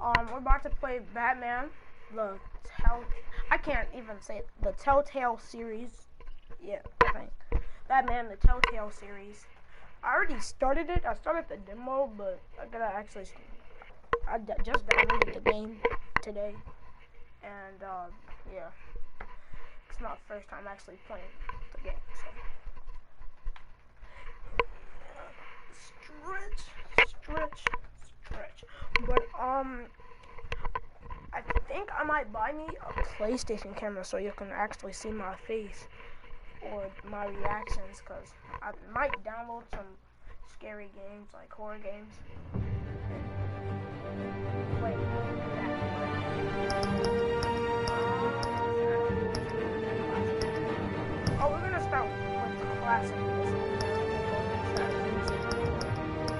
We're about to play Batman, I can't even say it. The Telltale series. Yeah, I think. Batman, the Telltale series. I already started it. I started the demo, but I gotta actually. Just downloaded the game today, and yeah, it's my first time actually playing the game. So stretch. But I think I might buy me a PlayStation camera so you can actually see my face or my reactions, because I might download some scary games, like horror games, and play that. Oh, we're gonna start with classic.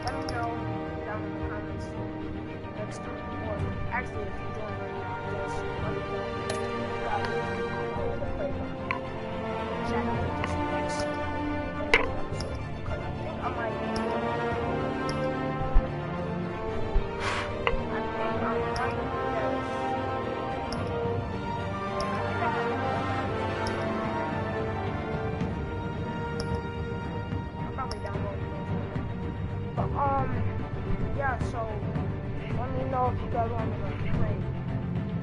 Let me know down in the comments next time, or actually if you join right now, just let me know. Yeah, so let me know if you guys want me to play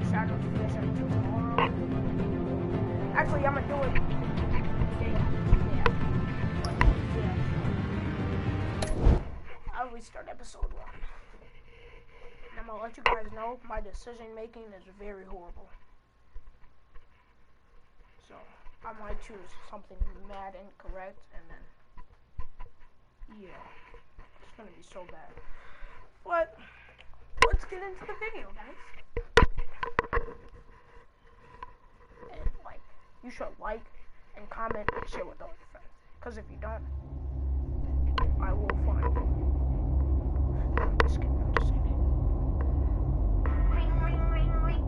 Shadows of this until tomorrow. Actually, I'm gonna do it. I'll restart episode 1. And I'm gonna let you guys know my decision making is very horrible. So I might choose something mad incorrect, and then yeah, it's gonna be so bad. But let's get into the video, guys. And you should like and comment and share with all your friends. Because if you don't, I will find you. I'm just kidding. Ring.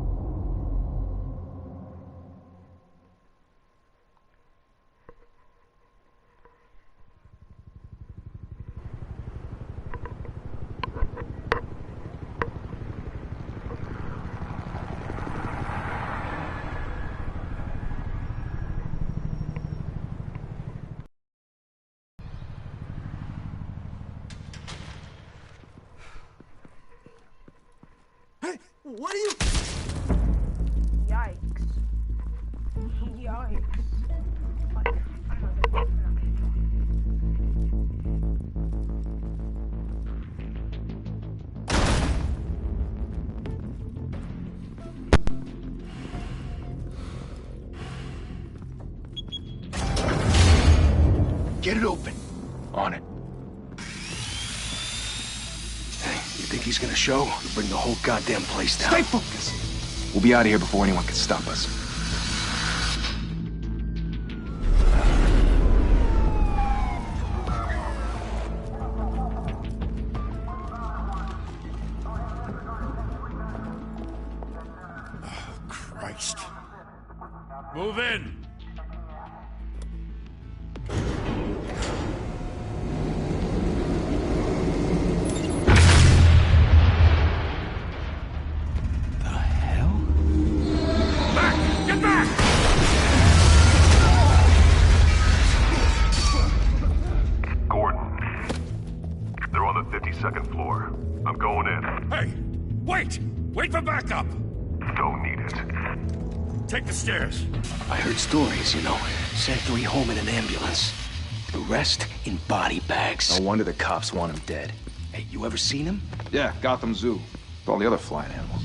What are you? Yikes. Get it open. On it. Hey, you think he's gonna show? We'll bring the whole goddamn place down. Stay focused. We'll be out of here before anyone can stop us. Oh, Christ. Move in! Second floor. I'm going in. Hey! Wait! Wait for backup! Don't need it. Take the stairs. I heard stories, you know. Sent 3 home in an ambulance. The rest in body bags. No wonder the cops want him dead. Hey, you ever seen him? Yeah, Gotham Zoo. With all the other flying animals.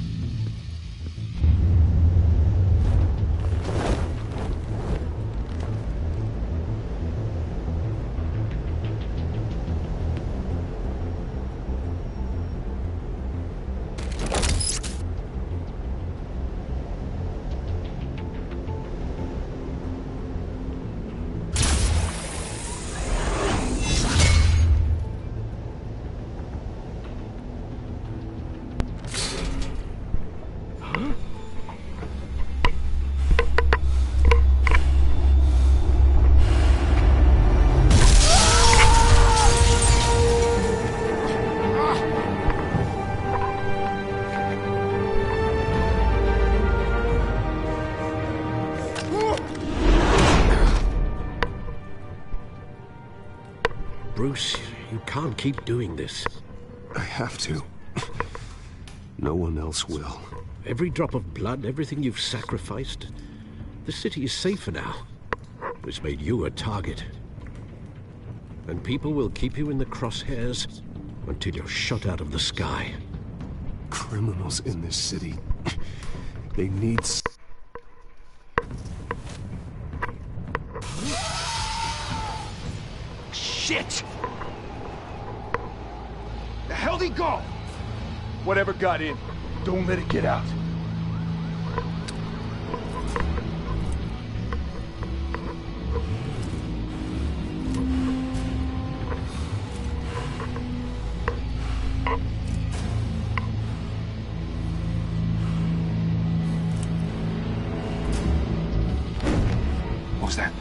Bruce, you can't keep doing this. I have to. No one else will. Every drop of blood, everything you've sacrificed. The city is safer now. It's made you a target. And people will keep you in the crosshairs until you're shot out of the sky. Criminals in this city. They need... Shit! The hell'd he go? Whatever got in, don't let it get out. What was that?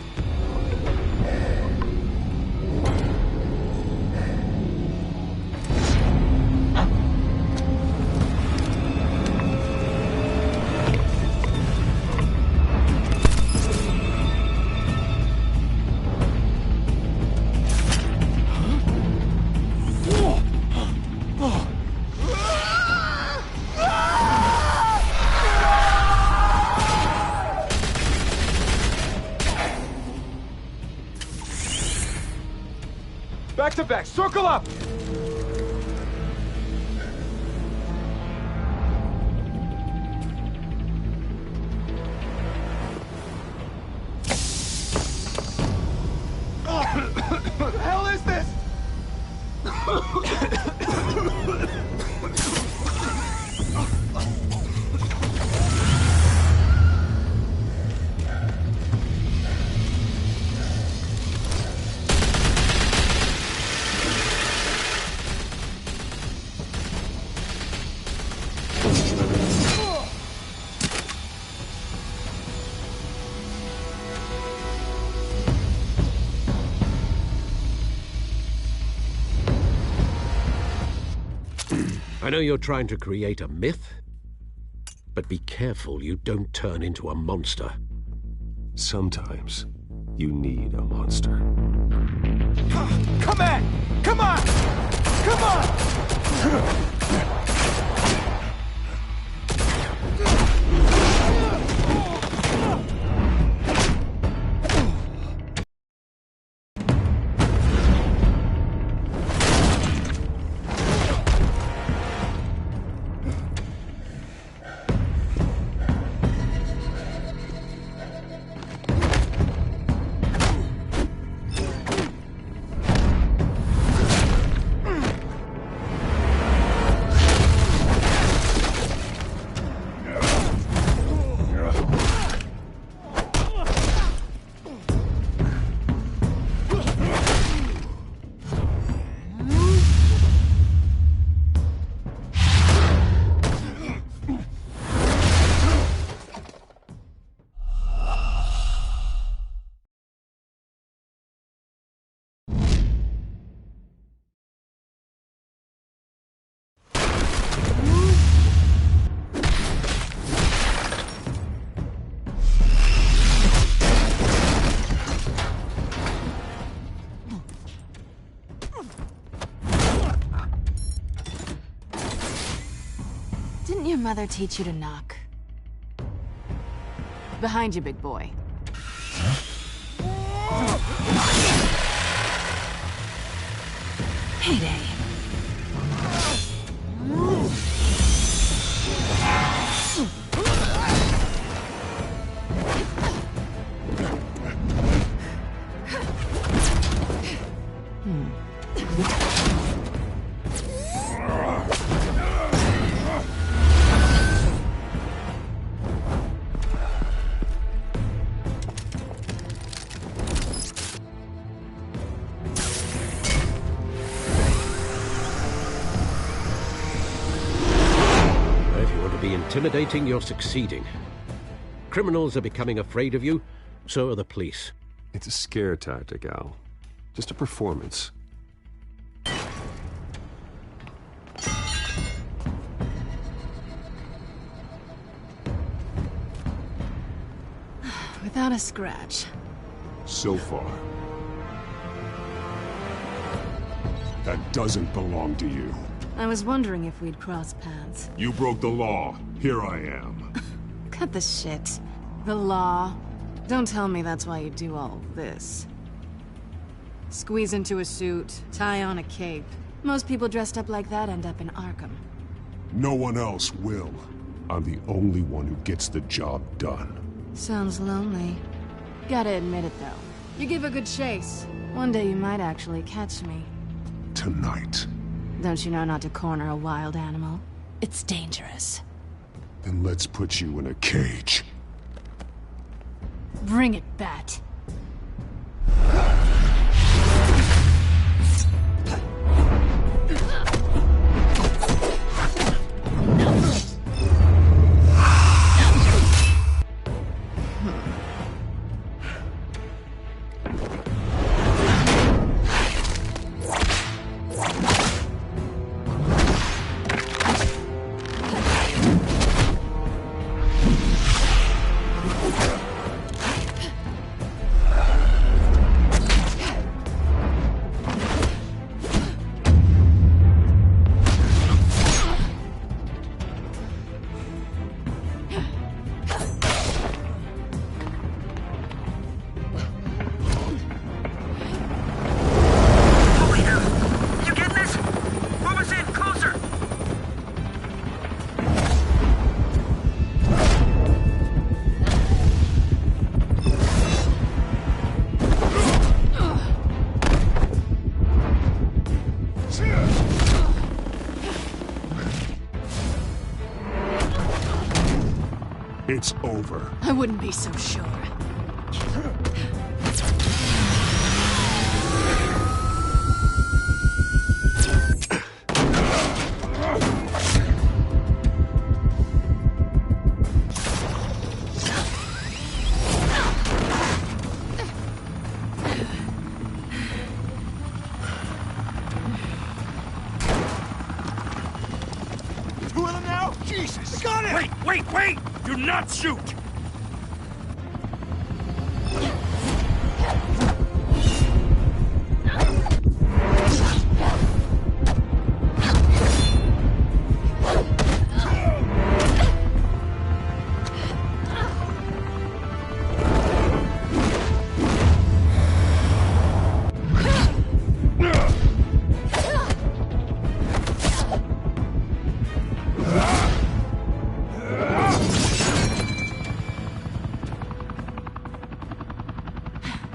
Back to back, circle up! What the hell is this? I know you're trying to create a myth, but be careful you don't turn into a monster. Sometimes you need a monster. Come on! Come on! Come on! Didn't your mother teach you to knock? Behind you, big boy. Payday. Intimidating, you're succeeding. Criminals are becoming afraid of you, so are the police. It's a scare tactic, Al. Just a performance. Without a scratch. So far. That doesn't belong to you. I was wondering if we'd cross paths. You broke the law. Here I am. Cut the shit. The law. Don't tell me that's why you do all this. Squeeze into a suit, tie on a cape. Most people dressed up like that end up in Arkham. No one else will. I'm the only one who gets the job done. Sounds lonely. Gotta admit it, though. You give a good chase. One day you might actually catch me. Tonight. Don't you know not to corner a wild animal? It's dangerous. Then let's put you in a cage. Bring it, Bat. It's over. I wouldn't be so sure. Two of them now? Jesus! Got it! Wait! Do not shoot!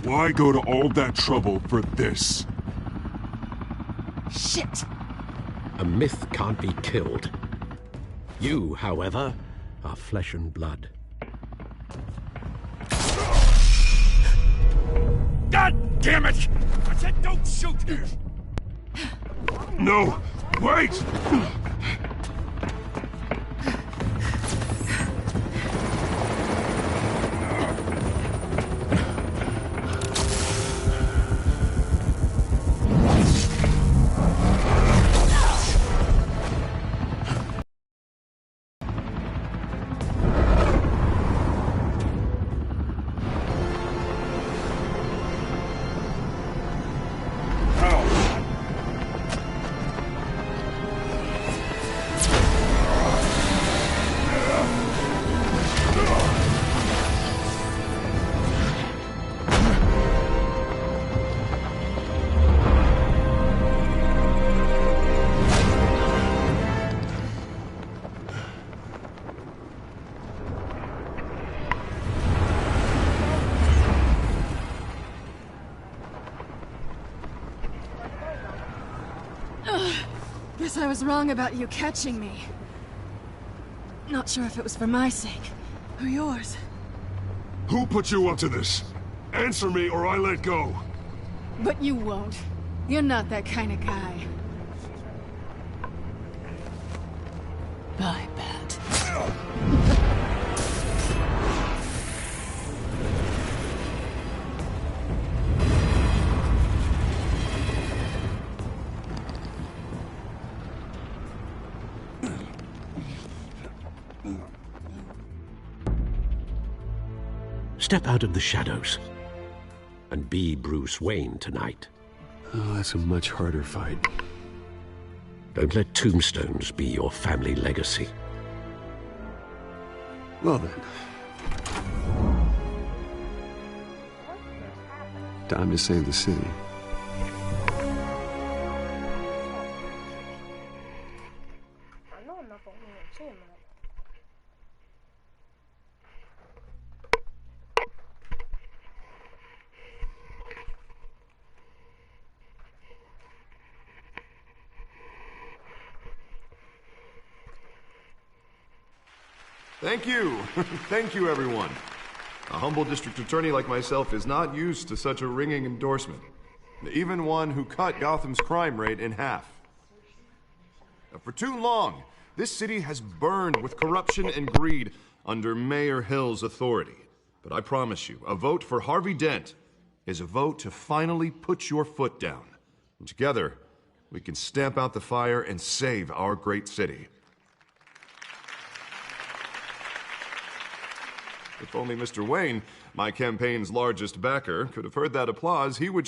Why go to all that trouble for this? Shit! A myth can't be killed. You, however, are flesh and blood. God damn it! I said don't shoot! No! Wait! Guess I was wrong about you catching me. Not sure if it was for my sake, or yours. Who put you up to this? Answer me or I let go. But you won't. You're not that kind of guy. Bye, Bat. Step out of the shadows and be Bruce Wayne tonight. Oh, that's a much harder fight. Don't let tombstones be your family legacy. Well then. Time to save the city. I know enough on me and Tim, man. Thank you. Thank you, everyone. A humble district attorney like myself is not used to such a ringing endorsement. Even one who cut Gotham's crime rate in half. For too long, this city has burned with corruption and greed under Mayor Hill's authority. But I promise you, a vote for Harvey Dent is a vote to finally put your foot down. And together, we can stamp out the fire and save our great city. If only Mr. Wayne, my campaign's largest backer, could have heard that applause, he would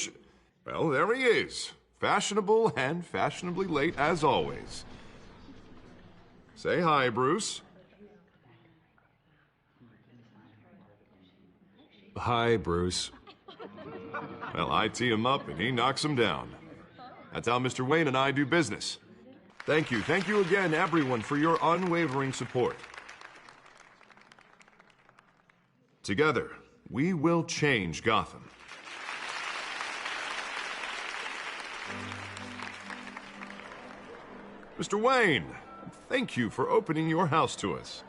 well, there he is. Fashionable and fashionably late as always. Say hi, Bruce. Hi, Bruce. Well, I tee him up and he knocks him down. That's how Mr. Wayne and I do business. Thank you again, everyone, for your unwavering support. Together, we will change Gotham. Mr. Wayne, thank you for opening your house to us.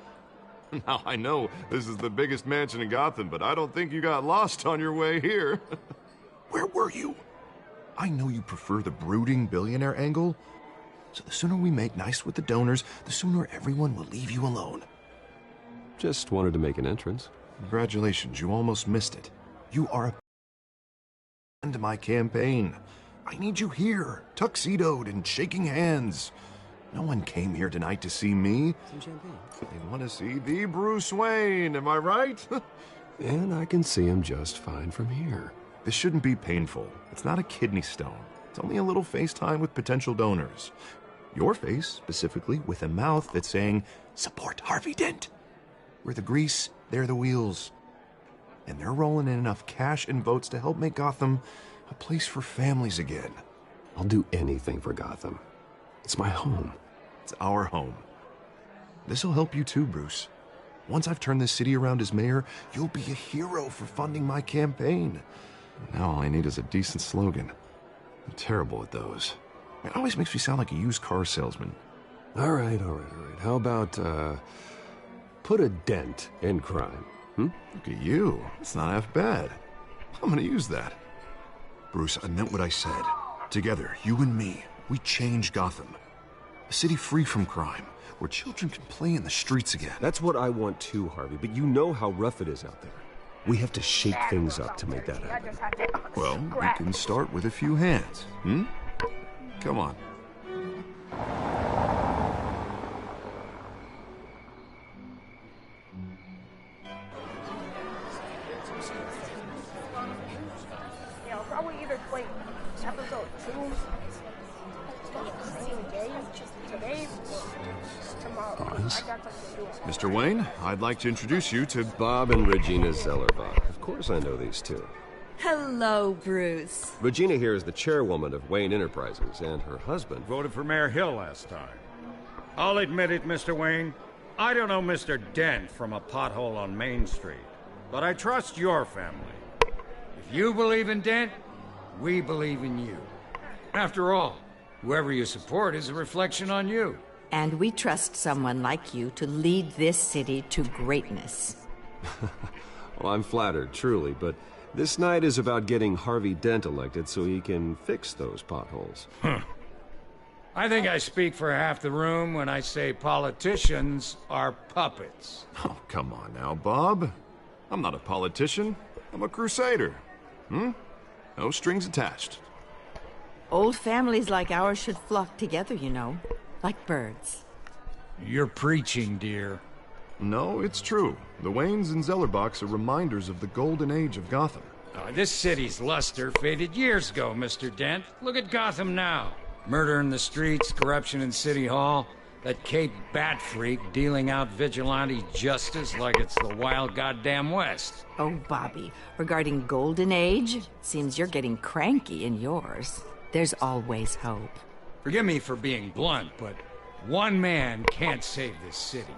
Now, I know this is the biggest mansion in Gotham, but I don't think you got lost on your way here. Where were you? I know you prefer the brooding billionaire angle, so the sooner we make nice with the donors, the sooner everyone will leave you alone. Just wanted to make an entrance. Congratulations, you almost missed it. You are a end to my campaign. I need you here, tuxedoed and shaking hands. No one came here tonight to see me. Some champagne. They want to see the Bruce Wayne, am I right? And I can see him just fine from here. This shouldn't be painful. It's not a kidney stone. It's only a little FaceTime with potential donors. Your face, specifically, with a mouth that's saying, support Harvey Dent. We're the grease, they're the wheels. And they're rolling in enough cash and votes to help make Gotham a place for families again. I'll do anything for Gotham. It's my home. It's our home. This'll help you too, Bruce. Once I've turned this city around as mayor, you'll be a hero for funding my campaign. Now all I need is a decent slogan. I'm terrible at those. It always makes me sound like a used car salesman. All right. How about, put a dent in crime? Look at you. It's not half bad. I'm gonna use that. Bruce, I meant what I said. Together, you and me, we change Gotham. A city free from crime, where children can play in the streets again. That's what I want too, Harvey, but you know how rough it is out there. We have to shake things up to make that happen. Well, we can start with a few hands, Come on. Yeah, I'll probably either play episode 2 the same day today or tomorrow. I got something to do. Mr. Wayne, I'd like to introduce you to Bob and Regina Zellerbach. Of course I know these two. Hello, Bruce. Regina here is the chairwoman of Wayne Enterprises, and her husband... Voted for Mayor Hill last time. I'll admit it, Mr. Wayne. I don't know Mr. Dent from a pothole on Main Street, but I trust your family. If you believe in Dent, we believe in you. After all, whoever you support is a reflection on you. And we trust someone like you to lead this city to greatness. Well, I'm flattered, truly, but this night is about getting Harvey Dent elected so he can fix those potholes. I think I speak for half the room when I say politicians are puppets. Oh, come on now, Bob. I'm not a politician. I'm a crusader. No strings attached. Old families like ours should flock together, you know, like birds. You're preaching, dear. No, it's true. The Waynes and Zellerbachs are reminders of the golden age of Gotham. This city's luster faded years ago, Mr. Dent. Look at Gotham now. Murder in the streets, corruption in City Hall, that Cape Bat freak dealing out vigilante justice like it's the wild goddamn West. Oh, Bobby, regarding Golden Age, seems you're getting cranky in yours. There's always hope. Forgive me for being blunt, but one man can't save this city.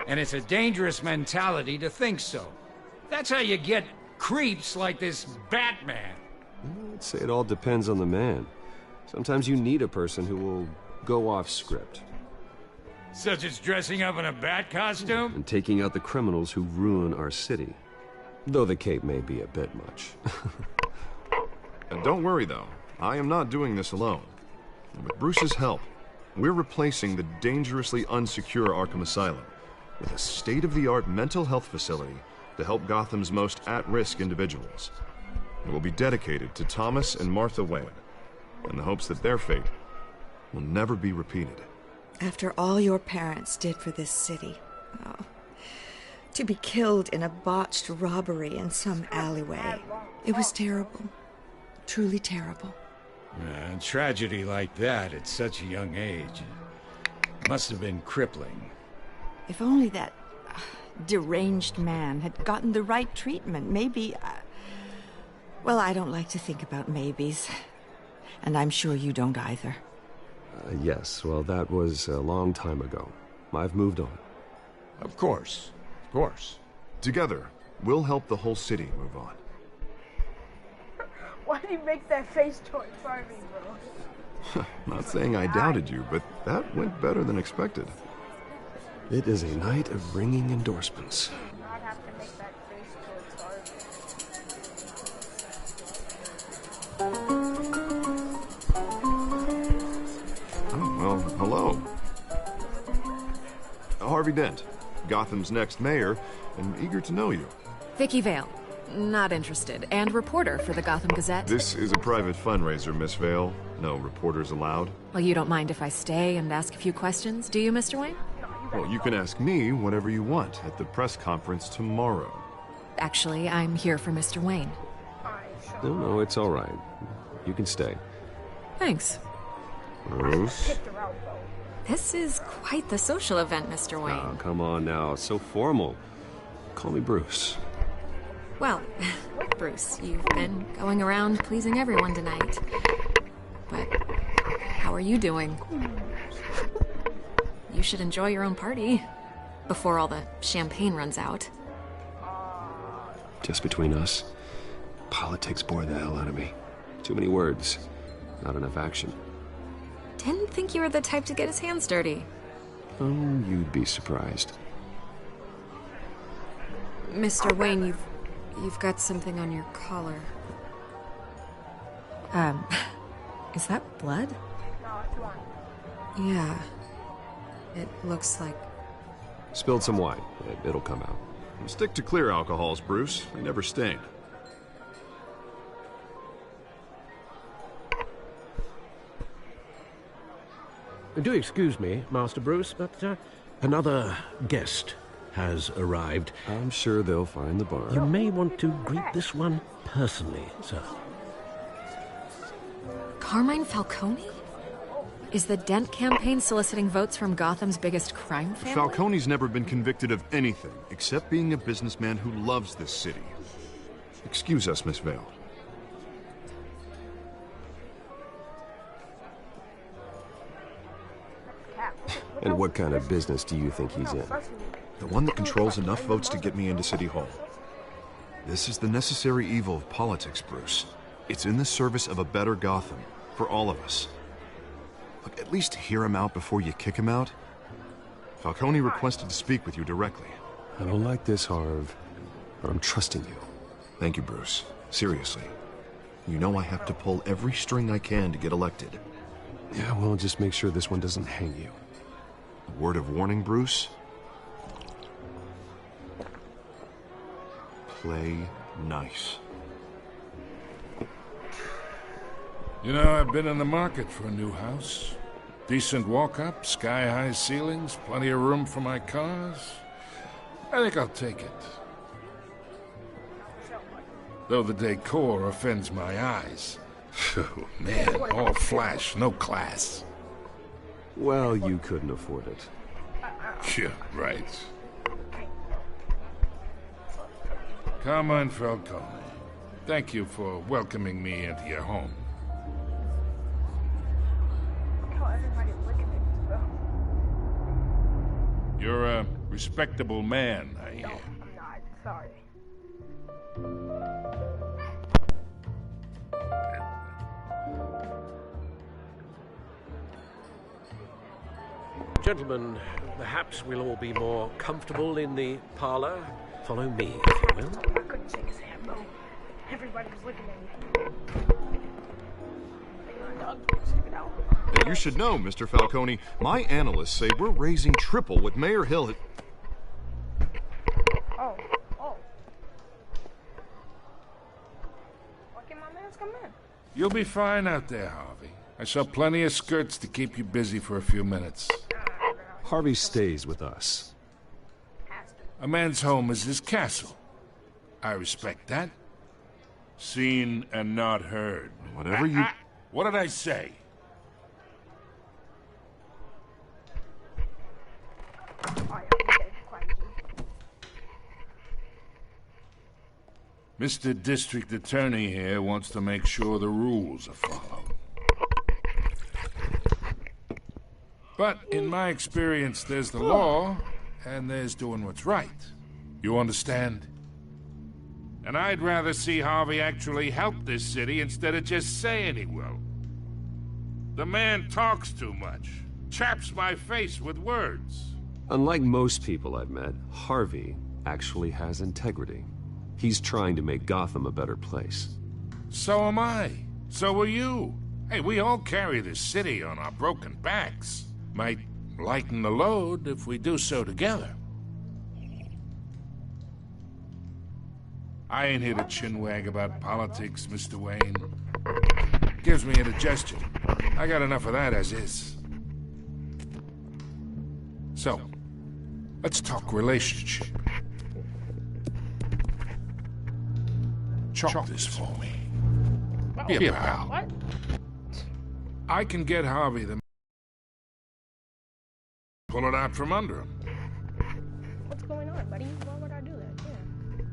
And it's a dangerous mentality to think so. That's how you get creeps like this Batman. I'd say it all depends on the man. Sometimes you need a person who will go off script. Such as dressing up in a bat costume? And taking out the criminals who ruin our city. Though the cape may be a bit much. And don't worry, though. I am not doing this alone. With Bruce's help, we're replacing the dangerously unsecure Arkham Asylum with a state-of-the-art mental health facility to help Gotham's most at-risk individuals. It will be dedicated to Thomas and Martha Wayne, in the hopes that their fate will never be repeated. After all your parents did for this city, oh, to be killed in a botched robbery in some alleyway, it was terrible. Truly terrible. A tragedy like that at such a young age must have been crippling. If only that deranged man had gotten the right treatment, maybe... well, I don't like to think about maybes. And I'm sure you don't either. Yes, well, that was a long time ago. I've moved on. Of course. Of course. Together, we'll help the whole city move on. Why do you make that face towards Harvey, bro? Not saying I doubted you, but that went better than expected. It is a night of ringing endorsements. Not have to make that face towards Harvey. Oh, well, hello. Harvey Dent, Gotham's next mayor, and eager to know you. Vicky Vale. Not interested. And reporter for the Gotham Gazette. This is a private fundraiser, Miss Vale. No reporters allowed. Well, you don't mind if I stay and ask a few questions, do you, Mr. Wayne? Well, you can ask me whatever you want at the press conference tomorrow. Actually, I'm here for Mr. Wayne. No, it's all right. You can stay. Thanks. Bruce? This is quite the social event, Mr. Wayne. Oh, come on now. It's so formal. Call me Bruce. Well, Bruce, you've been going around pleasing everyone tonight. But how are you doing? You should enjoy your own party before all the champagne runs out. Just between us, politics bore the hell out of me. Too many words, not enough action. Didn't think you were the type to get his hands dirty. Oh, you'd be surprised. Mr. Wayne, you've got something on your collar. Is that blood? No, it's one. Yeah. It looks like... Spilled some wine. It'll come out. Stick to clear alcohols, Bruce. They never stain. Do excuse me, Master Bruce, but another guest has arrived. I'm sure they'll find the bar. You may want to greet this one personally, sir. Carmine Falcone? Is the Dent campaign soliciting votes from Gotham's biggest crime family? Falcone's never been convicted of anything except being a businessman who loves this city. Excuse us, Miss Vale. And what kind of business do you think he's in? The one that controls enough votes to get me into City Hall. This is the necessary evil of politics, Bruce. It's in the service of a better Gotham, for all of us. Look, at least hear him out before you kick him out. Falcone requested to speak with you directly. I don't like this, Harv, but I'm trusting you. Thank you, Bruce. Seriously. You know I have to pull every string I can to get elected. Yeah, well, just make sure this one doesn't hang you. A word of warning, Bruce? Play nice. You know, I've been in the market for a new house. Decent walk-up, sky-high ceilings, plenty of room for my cars. I think I'll take it. though the decor offends my eyes. Oh, man, all flash, no class. Well, you couldn't afford it. Yeah, right. Carmine Falcone, thank you for welcoming me into your home. How everybody's looking at me, bro. You're a respectable man, I hear. No, I'm not. Sorry. Gentlemen, perhaps we'll all be more comfortable in the parlor. Follow me, if you will. I couldn't shake his hand, bro. Everybody was looking at me. Stick it out. You should know, Mr. Falcone, my analysts say we're raising triple what Mayor Hill had... Oh. Why can't my mans come in? You'll be fine out there, Harvey. I saw plenty of skirts to keep you busy for a few minutes. Harvey stays with us. A man's home is his castle. I respect that. Seen and not heard. Whatever you... What did I say? Mr. District Attorney here wants to make sure the rules are followed. But in my experience, there's the law, and there's doing what's right. You understand? And I'd rather see Harvey actually help this city instead of just saying he will. The man talks too much, chaps my face with words. Unlike most people I've met, Harvey actually has integrity. He's trying to make Gotham a better place. So am I. So are you. Hey, we all carry this city on our broken backs. Might lighten the load if we do so together. I ain't here to chinwag about politics, Mr. Wayne. Gives me indigestion. I got enough of that as is. So, let's talk relationship. Chalk this for me. Here, pal. What? I can get Harvey the... Pull it out from under him. What's going on, buddy? Why would I do that? Yeah.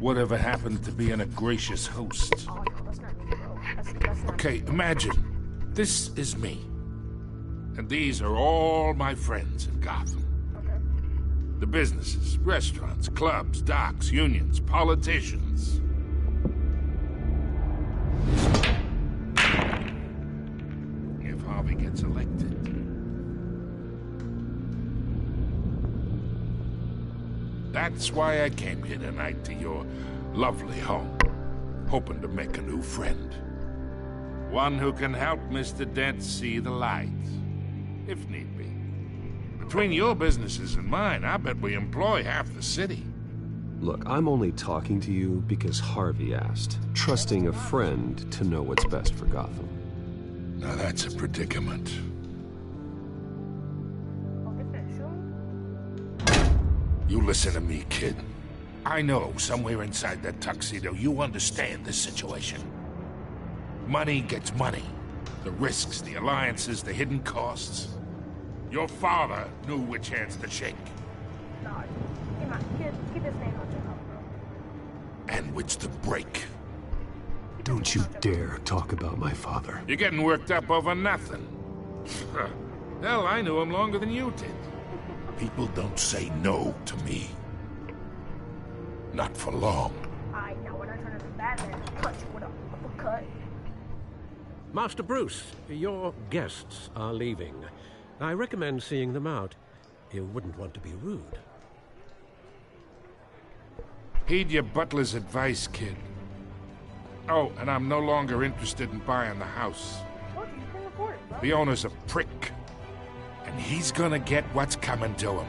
Whatever happened to being a gracious host? Oh, no, that's not me, bro. That's not Okay, imagine. This is me. And these are all my friends in Gotham. Okay. The businesses, restaurants, clubs, docks, unions, politicians. If Harvey gets elected... That's why I came here tonight to your lovely home, hoping to make a new friend. One who can help Mr. Dent see the light, if need be. Between your businesses and mine, I bet we employ half the city. Look, I'm only talking to you because Harvey asked, trusting a friend to know what's best for Gotham. Now that's a predicament. You listen to me, kid. I know somewhere inside that tuxedo you understand this situation. Money gets money. The risks, the alliances, the hidden costs. Your father knew which hands to shake. No, keep his name out your mouth, bro. And which to break. Don't you dare talk about my father. You're getting worked up over nothing. Hell, I knew him longer than you did. People don't say no to me. Not for long. Now when I turn into Batman, I'll punch you with an uppercut. Master Bruce, your guests are leaving. I recommend seeing them out. You wouldn't want to be rude. Heed your butler's advice, kid. Oh, and I'm no longer interested in buying the house. Told you couldn't afford it, bro. The owner's a prick. And he's gonna get what's coming to him.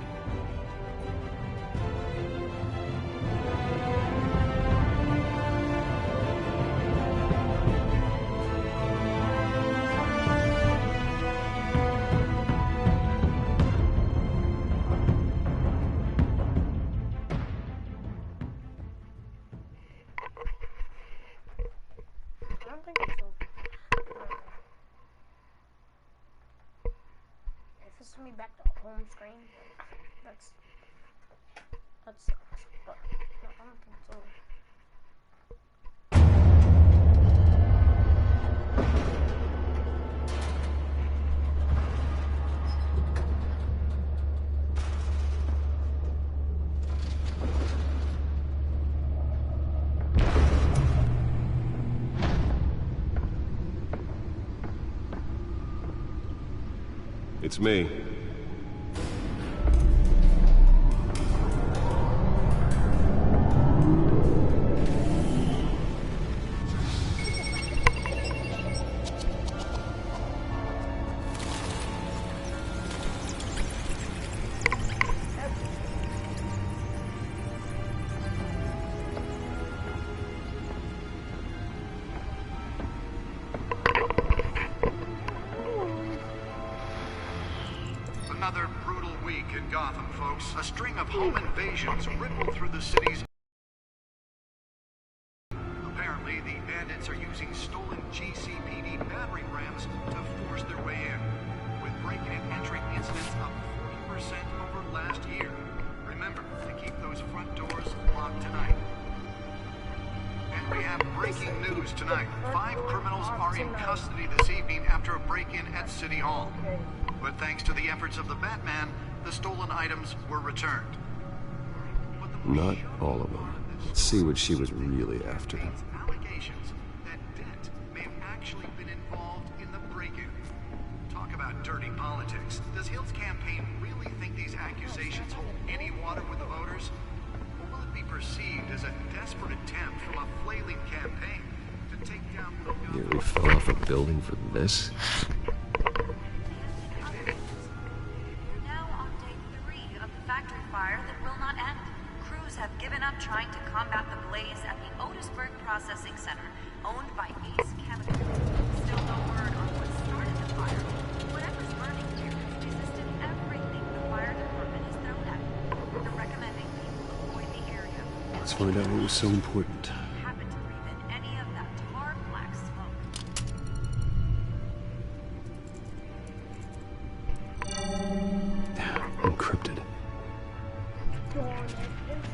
takes me back to home screen. That sucks. But no, I'm concerned. It's me. Another brutal week in Gotham, folks. A string of home invasions rippled through the city's... Apparently, the bandits are using stolen GCPD battering rams to force their way in, with breaking and entering incidents up 40% over last year. Remember to keep those front doors locked tonight. And we have breaking news tonight. 5 criminals are in custody this evening after a break-in at City Hall. But thanks to the efforts of the Batman, the stolen items were returned. Not all of them. Let's see what she was really after. Allegations that Dent may have actually been involved in the break-in. Talk about dirty politics. Does Hill's campaign really think these accusations hold any water with the voters? Or will it be perceived as a desperate attempt from a flailing campaign to take down... Nearly fell off a building for this? Factory fire that will not end. Crews have given up trying to combat the blaze at the Otisburg Processing Center, owned by Ace Chemical. Still no word on what started the fire. Whatever's burning here has resisted everything the fire department has thrown at it. They're recommending people avoid the area. Let's find out what was so important. Happen to breathe in any of that tar black smoke. Encrypted.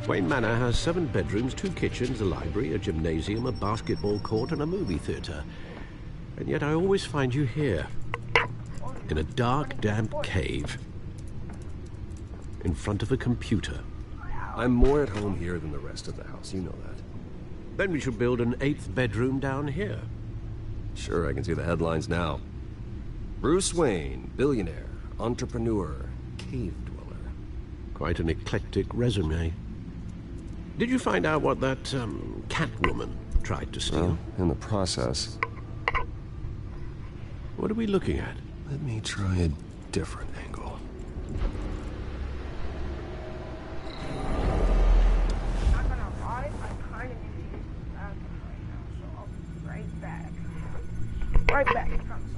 Wayne Manor has 7 bedrooms, 2 kitchens, a library, a gymnasium, a basketball court, and a movie theater. And yet I always find you here, in a dark, damp cave, in front of a computer. I'm more at home here than the rest of the house, you know that. Then we should build an 8th bedroom down here. Sure, I can see the headlines now. Bruce Wayne, billionaire, entrepreneur, cave dweller. Quite an eclectic resume. Did you find out what that, Catwoman tried to steal? Well, in the process. What are we looking at? Let me try a different angle. Not gonna lie, I kind of need to use the bathroom right now, so I'll be right back. Right back. I promise.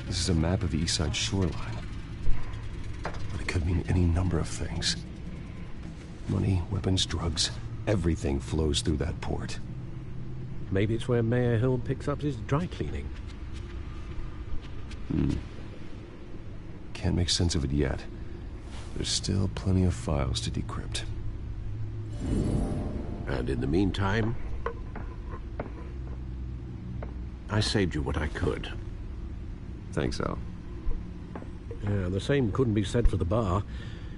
This is a map of the east side shoreline. But it could mean any number of things. Money, weapons, drugs, everything flows through that port. Maybe it's where Mayor Hill picks up his dry cleaning. Can't make sense of it yet. There's still plenty of files to decrypt. And in the meantime, I saved you what I could. Thanks, Al. Yeah, the same couldn't be said for the bar.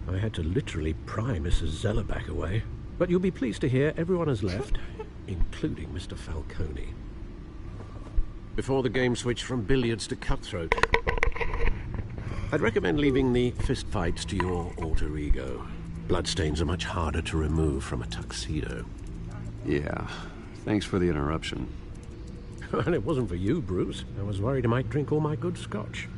I had to literally pry Mrs. Zellerback away. But you'll be pleased to hear everyone has left, including Mr. Falcone. Before the game switched from billiards to cutthroat, I'd recommend leaving the fistfights to your alter ego. Bloodstains are much harder to remove from a tuxedo. Yeah, thanks for the interruption. And it wasn't for you, Bruce. I was worried I might drink all my good scotch.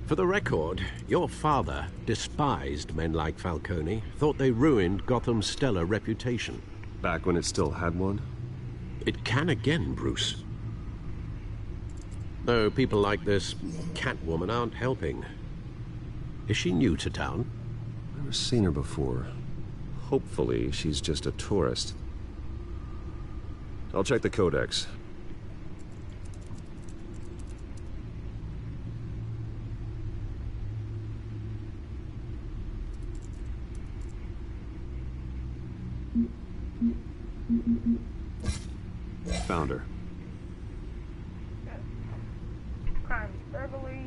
For the record, your father despised men like Falcone, thought they ruined Gotham's stellar reputation. Back when it still had one? It can again, Bruce. Though people like this Catwoman aren't helping. Is she new to town? Never seen her before. Hopefully, she's just a tourist. I'll check the codex. Found her. Crimes, burglary,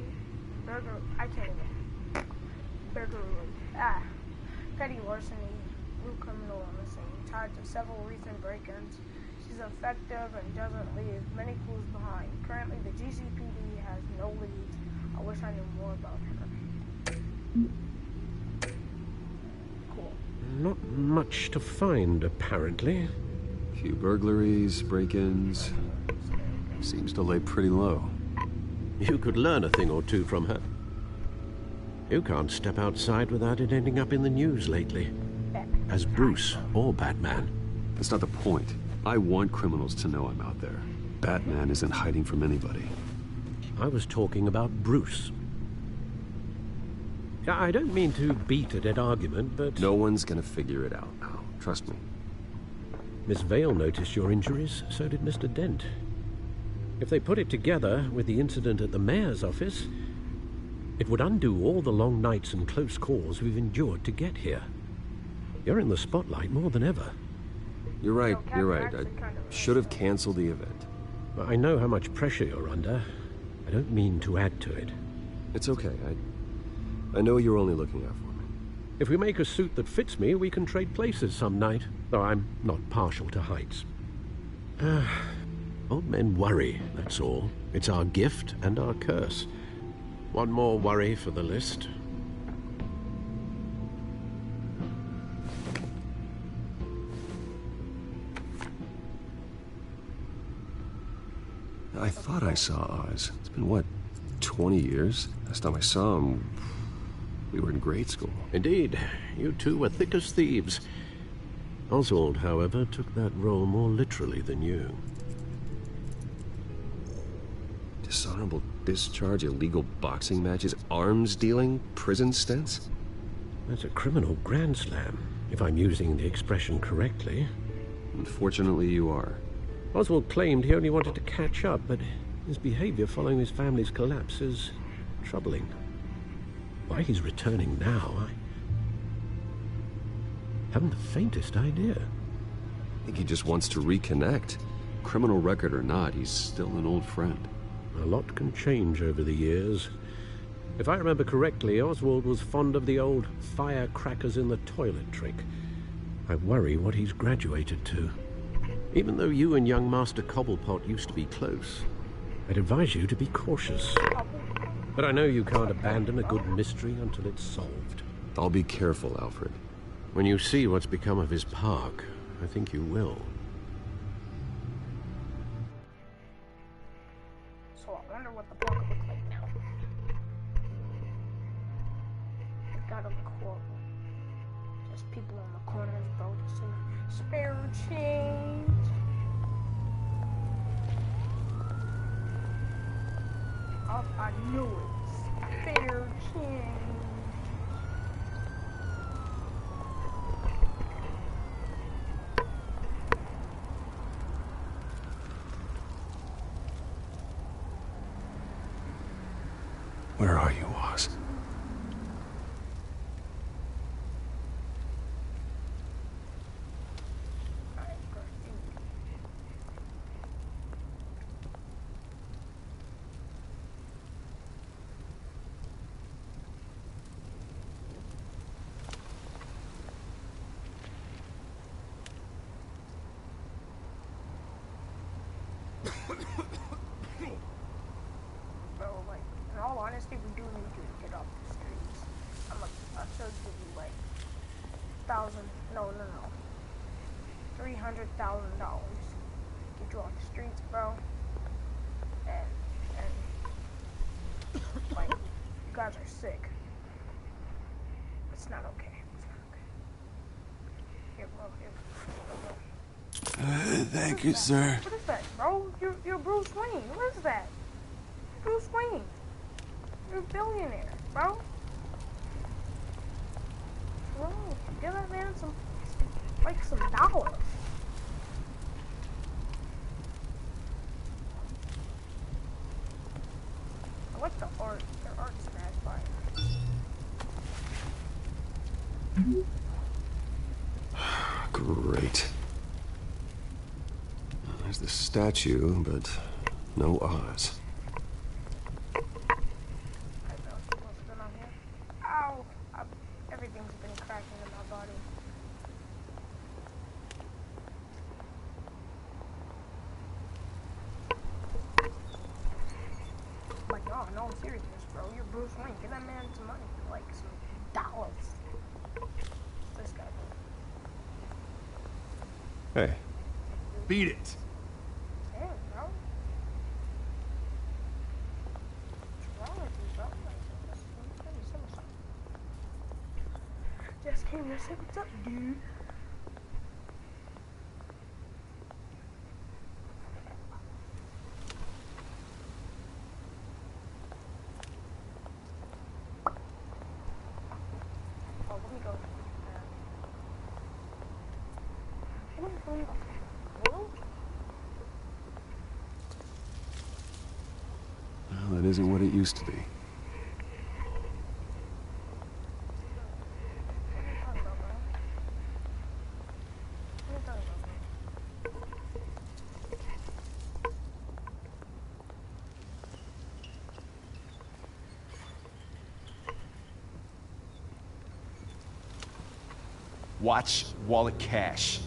petty larceny, blue criminal on the scene, tied to several recent break-ins. She's effective and doesn't leave many clues behind. Currently, the GCPD has no leads. I wish I knew more about her. Cool. Not much to find, apparently. Few burglaries, break-ins. Seems to lay pretty low. You could learn a thing or two from her. You can't step outside without it ending up in the news lately. As Bruce or Batman. That's not the point. I want criminals to know I'm out there. Batman isn't hiding from anybody. I was talking about Bruce. I don't mean to beat a dead argument, but... No one's gonna figure it out now. Trust me. Miss Vale noticed your injuries, so did Mr. Dent. If they put it together with the incident at the mayor's office, it would undo all the long nights and close calls we've endured to get here. You're in the spotlight more than ever. You're right. I should have canceled the event. I know how much pressure you're under. I don't mean to add to it. It's okay. I know you're only looking out for me. If we make a suit that fits me, we can trade places some night, though I'm not partial to heights. Old men worry, that's all. It's our gift and our curse. One more worry for the list. I thought I saw Oz. It's been, what, 20 years? Last time I saw him, we were in grade school. Indeed. You two were thick as thieves. Oswald, however, took that role more literally than you. Dishonorable discharge, illegal boxing matches, arms dealing, prison stints? That's a criminal grand slam, if I'm using the expression correctly. Unfortunately, you are. Oswald claimed he only wanted to catch up, but his behavior following his family's collapse is troubling. Why he's returning now, I haven't the faintest idea. I think he just wants to reconnect. Criminal record or not, he's still an old friend. A lot can change over the years. If I remember correctly, Oswald was fond of the old firecrackers in the toilet trick. I worry what he's graduated to. Even though you and young Master Cobblepot used to be close, I'd advise you to be cautious. But I know you can't abandon a good mystery until it's solved. I'll be careful, Alfred. When you see what's become of his park, I think you will. So I wonder what the park will look like now. It's gotta look horrible. Just people on the corners, bro, just saying, spare change. Oh, I knew it. Spare change. $300,000. No. $300,000. Get you off the streets, bro. And like, you guys are sick. It's not okay. Here, bro. Thank you, sir. What is that, bro? You're Bruce Wayne. What is that? Bruce Wayne. You're a billionaire, bro. What's wrong? Give that man some dollars. I like the art. Their art's mad fire. Great. There's the statue, but no Oz. Ow! Everything's been cracking in my body. Like, no, I'm serious, bro. You're Bruce Wayne. Give that man some money. Like, some dollars. This guy. Hey. Beat it. Damn, bro. What's wrong with you, bro? Just came to say what's up, dude. Oh, let me go. Well, that isn't what it used to be. Watch wallet cash.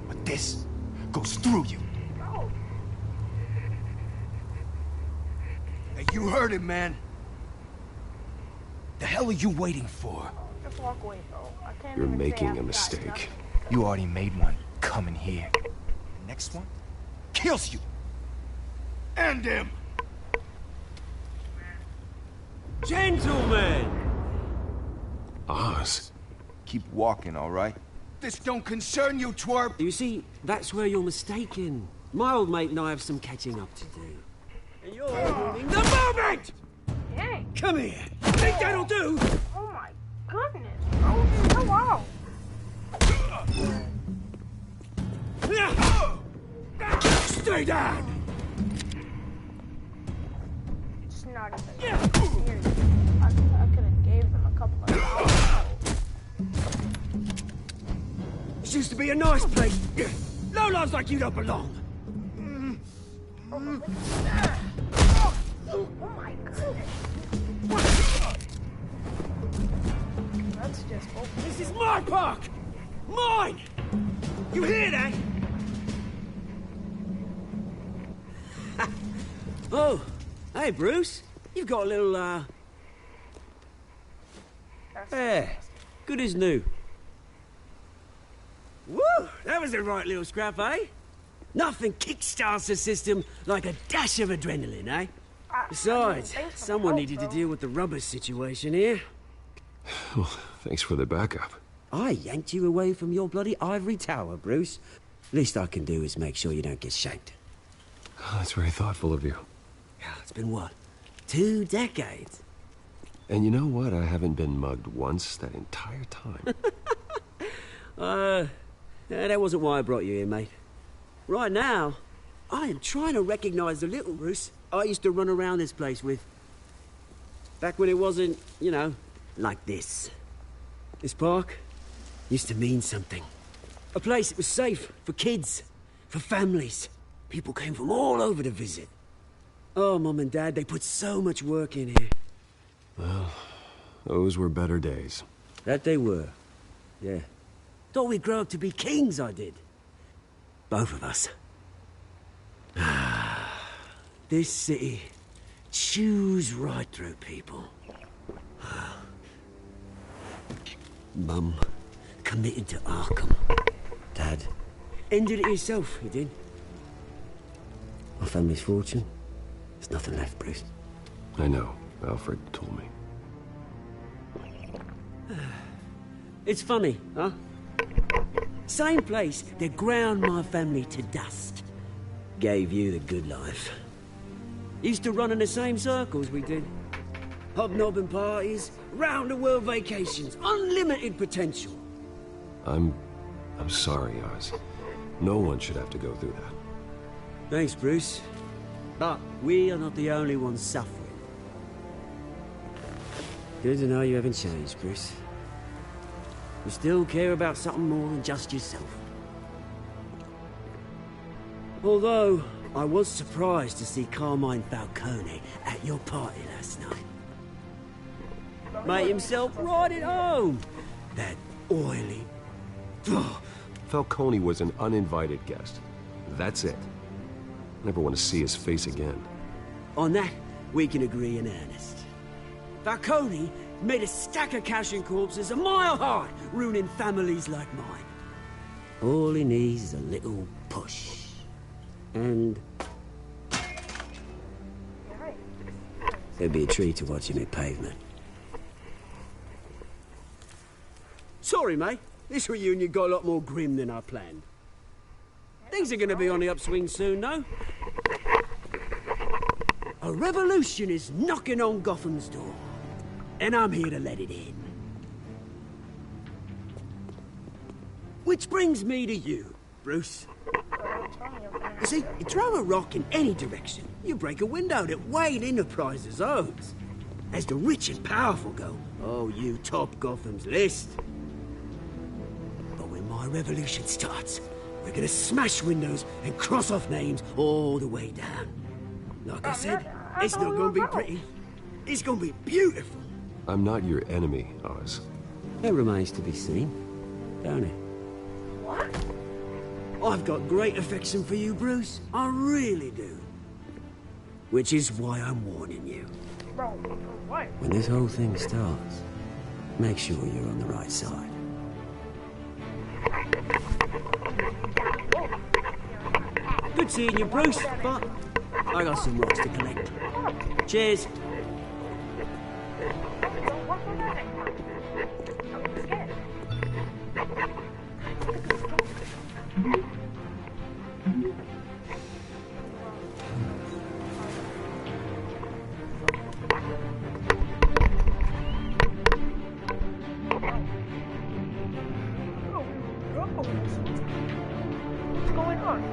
But this goes through you. Hey, you heard it, man. The hell are you waiting for? Just walk away, bro. I can't You're even say making I've a got mistake. nothing. You already made one coming here. The next one kills you. And him. Gentlemen! Oz. Keep walking, all right? This don't concern you, twerp. You see, that's where you're mistaken. My old mate and I have some catching up to do. And you're ruining the moment! Dang. Come here. Think that'll do? Oh my goodness, bro. Hello. Stay down! It's not even serious. I could have gave them a couple of dollars. This used to be a nice place. Lowlifes like you don't belong. Oh my goodness. That's just open. This is my park! Mine! You hear that? Oh, hey, Bruce. You've got a little, Yeah, good as new. Woo! That was a right little scrap, eh? Nothing kickstarts the system like a dash of adrenaline, eh? Besides, someone needed to deal with the rubber situation here. Well, thanks for the backup. I yanked you away from your bloody ivory tower, Bruce. Least I can do is make sure you don't get shanked. Oh, that's very thoughtful of you. It's been what? 2 decades? And you know what? I haven't been mugged once that entire time. That wasn't why I brought you here, mate. Right now, I am trying to recognize the little Bruce I used to run around this place with. Back when it wasn't, you know, like this. This park used to mean something. A place that was safe for kids, for families. People came from all over to visit. Oh, Mum and Dad, they put so much work in here. Well, those were better days. That they were. Yeah. Thought we'd grow up to be kings, I did. Both of us. This city chews right through people. Mum committed to Arkham. Dad ended it himself, he did. My family's fortune, there's nothing left, Bruce. I know. Alfred told me. It's funny, huh? Same place that ground my family to dust. Gave you the good life. Used to run in the same circles we did. Hobnobbing parties, round-the-world vacations, unlimited potential. I'm sorry, Oz. No one should have to go through that. Thanks, Bruce. But we are not the only ones suffering. Good to know you haven't changed, Bruce. You still care about something more than just yourself. Although, I was surprised to see Carmine Falcone at your party last night. Made himself right at home. That oily... Falcone was an uninvited guest. That's it. Never want to see his face again. On that, we can agree in earnest. Falcone made a stack of cash and corpses a mile high, ruining families like mine. All he needs is a little push. And... it'd be a treat to watch him hit pavement. Sorry, mate. This reunion got a lot more grim than I planned. Things are gonna be on the upswing soon, though. A revolution is knocking on Gotham's door. And I'm here to let it in. Which brings me to you, Bruce. You see, you throw a rock in any direction, you break a window that Wayne Enterprises owns. As the rich and powerful go, oh, you top Gotham's list. But when my revolution starts, we're gonna smash windows and cross off names all the way down. Like I said, it's not gonna be pretty. It's gonna be beautiful. I'm not your enemy, Oz. That remains to be seen, don't it? What? I've got great affection for you, Bruce. I really do. Which is why I'm warning you. Bro, what? When this whole thing starts, make sure you're on the right side. Good seeing you, Bruce, but I got some rocks to collect. Cheers. What's going on?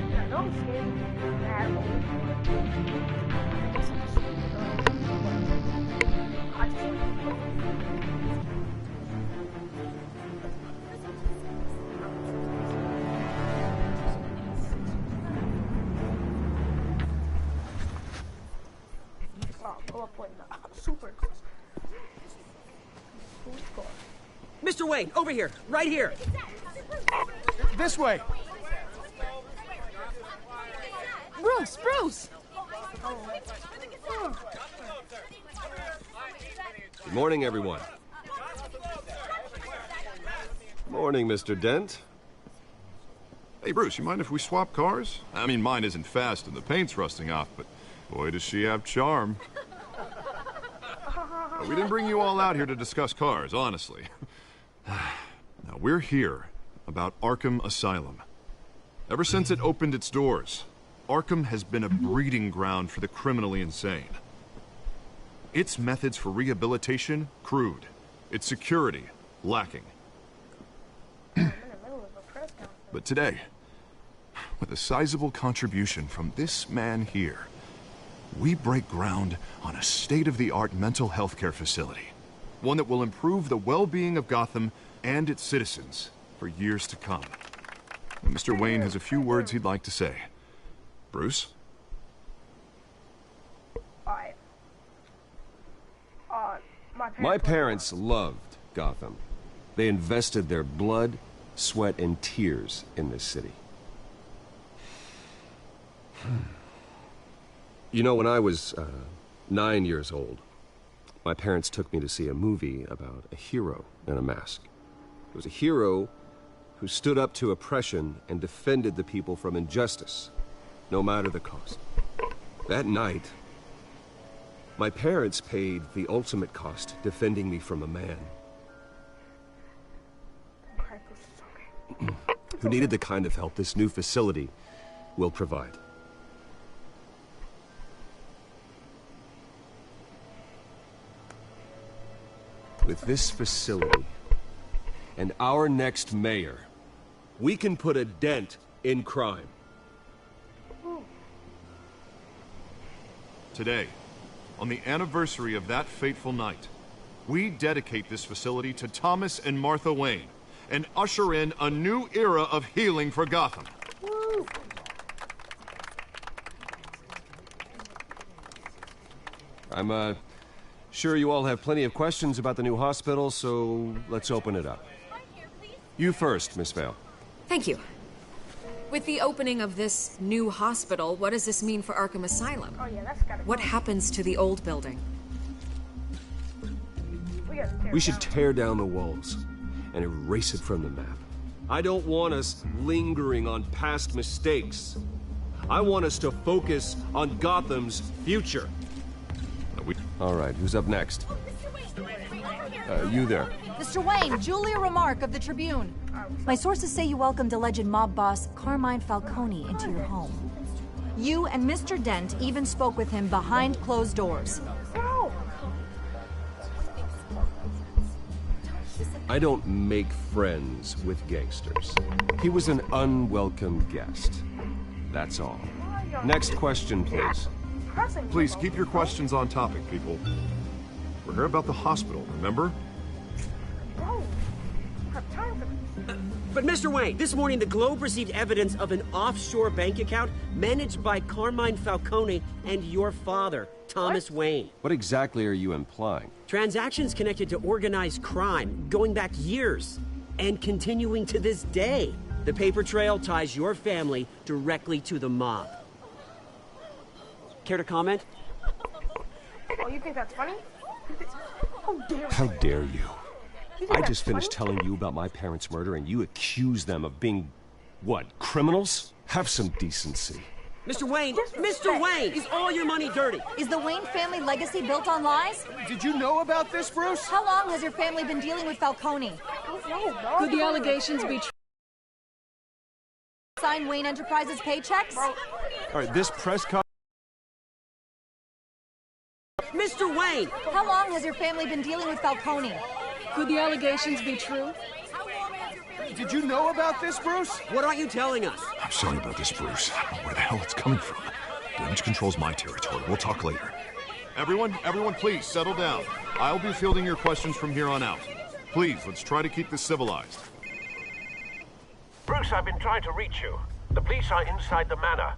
Yeah, don't scare me. Bad Mr. Wayne, over here, right here. This way. Bruce! Good morning, everyone. Morning, Mr. Dent. Hey, Bruce, you mind if we swap cars? I mean, mine isn't fast and the paint's rusting off, but boy, does she have charm. We didn't bring you all out here to discuss cars, honestly. Now, we're here about Arkham Asylum. Ever since it opened its doors, Arkham has been a breeding ground for the criminally insane. Its methods for rehabilitation, crude. Its security, lacking. But today, with a sizable contribution from this man here, we break ground on a state-of-the-art mental health care facility. One that will improve the well-being of Gotham and its citizens for years to come. And Mr. Wayne has a few words he'd like to say. Bruce? My parents loved Gotham. They invested their blood, sweat, and tears in this city. You know, when I was 9 years old, my parents took me to see a movie about a hero in a mask. It was a hero who stood up to oppression and defended the people from injustice, no matter the cost. That night, my parents paid the ultimate cost defending me from a man who needed the kind of help this new facility will provide. With this facility and our next mayor, we can put a dent in crime. Today, on the anniversary of that fateful night, we dedicate this facility to Thomas and Martha Wayne and usher in a new era of healing for Gotham. Woo. I'm sure you all have plenty of questions about the new hospital, so let's open it up. You first, Miss Vale. Thank you. With the opening of this new hospital, what does this mean for Arkham Asylum? Oh yeah, that's gotta What happens to the old building? We should tear down the walls and erase it from the map. I don't want us lingering on past mistakes. I want us to focus on Gotham's future. All right, who's up next? You there. Mr. Wayne, Julia Remark of the Tribune. My sources say you welcomed alleged mob boss Carmine Falcone into your home. You and Mr. Dent even spoke with him behind closed doors. I don't make friends with gangsters. He was an unwelcome guest. That's all. Next question, please. Please keep your questions on topic, people. We're here about the hospital, remember? But Mr. Wayne, this morning the Globe received evidence of an offshore bank account managed by Carmine Falcone and your father, Thomas Wayne. What exactly are you implying? Transactions connected to organized crime going back years and continuing to this day. The paper trail ties your family directly to the mob. Care to comment? Oh, you think that's funny? How dare you? How dare you? I just finished telling you about my parents' murder and you accuse them of being, what, criminals? Have some decency. Mr. Wayne, Mr. Wayne, is all your money dirty? Is the Wayne family legacy built on lies? Did you know about this, Bruce? How long has your family been dealing with Falcone? Could the allegations be true? Sign Wayne Enterprises paychecks? All right, this press conference... Mr. Wayne! How long has your family been dealing with Falcone? Could the allegations be true? Did you know about this, Bruce? What aren't you telling us? I'm sorry about this, Bruce. I don't know where the hell it's coming from. Damage control's my territory. We'll talk later. Everyone, please settle down. I'll be fielding your questions from here on out. Please, let's try to keep this civilized. Bruce, I've been trying to reach you. The police are inside the manor.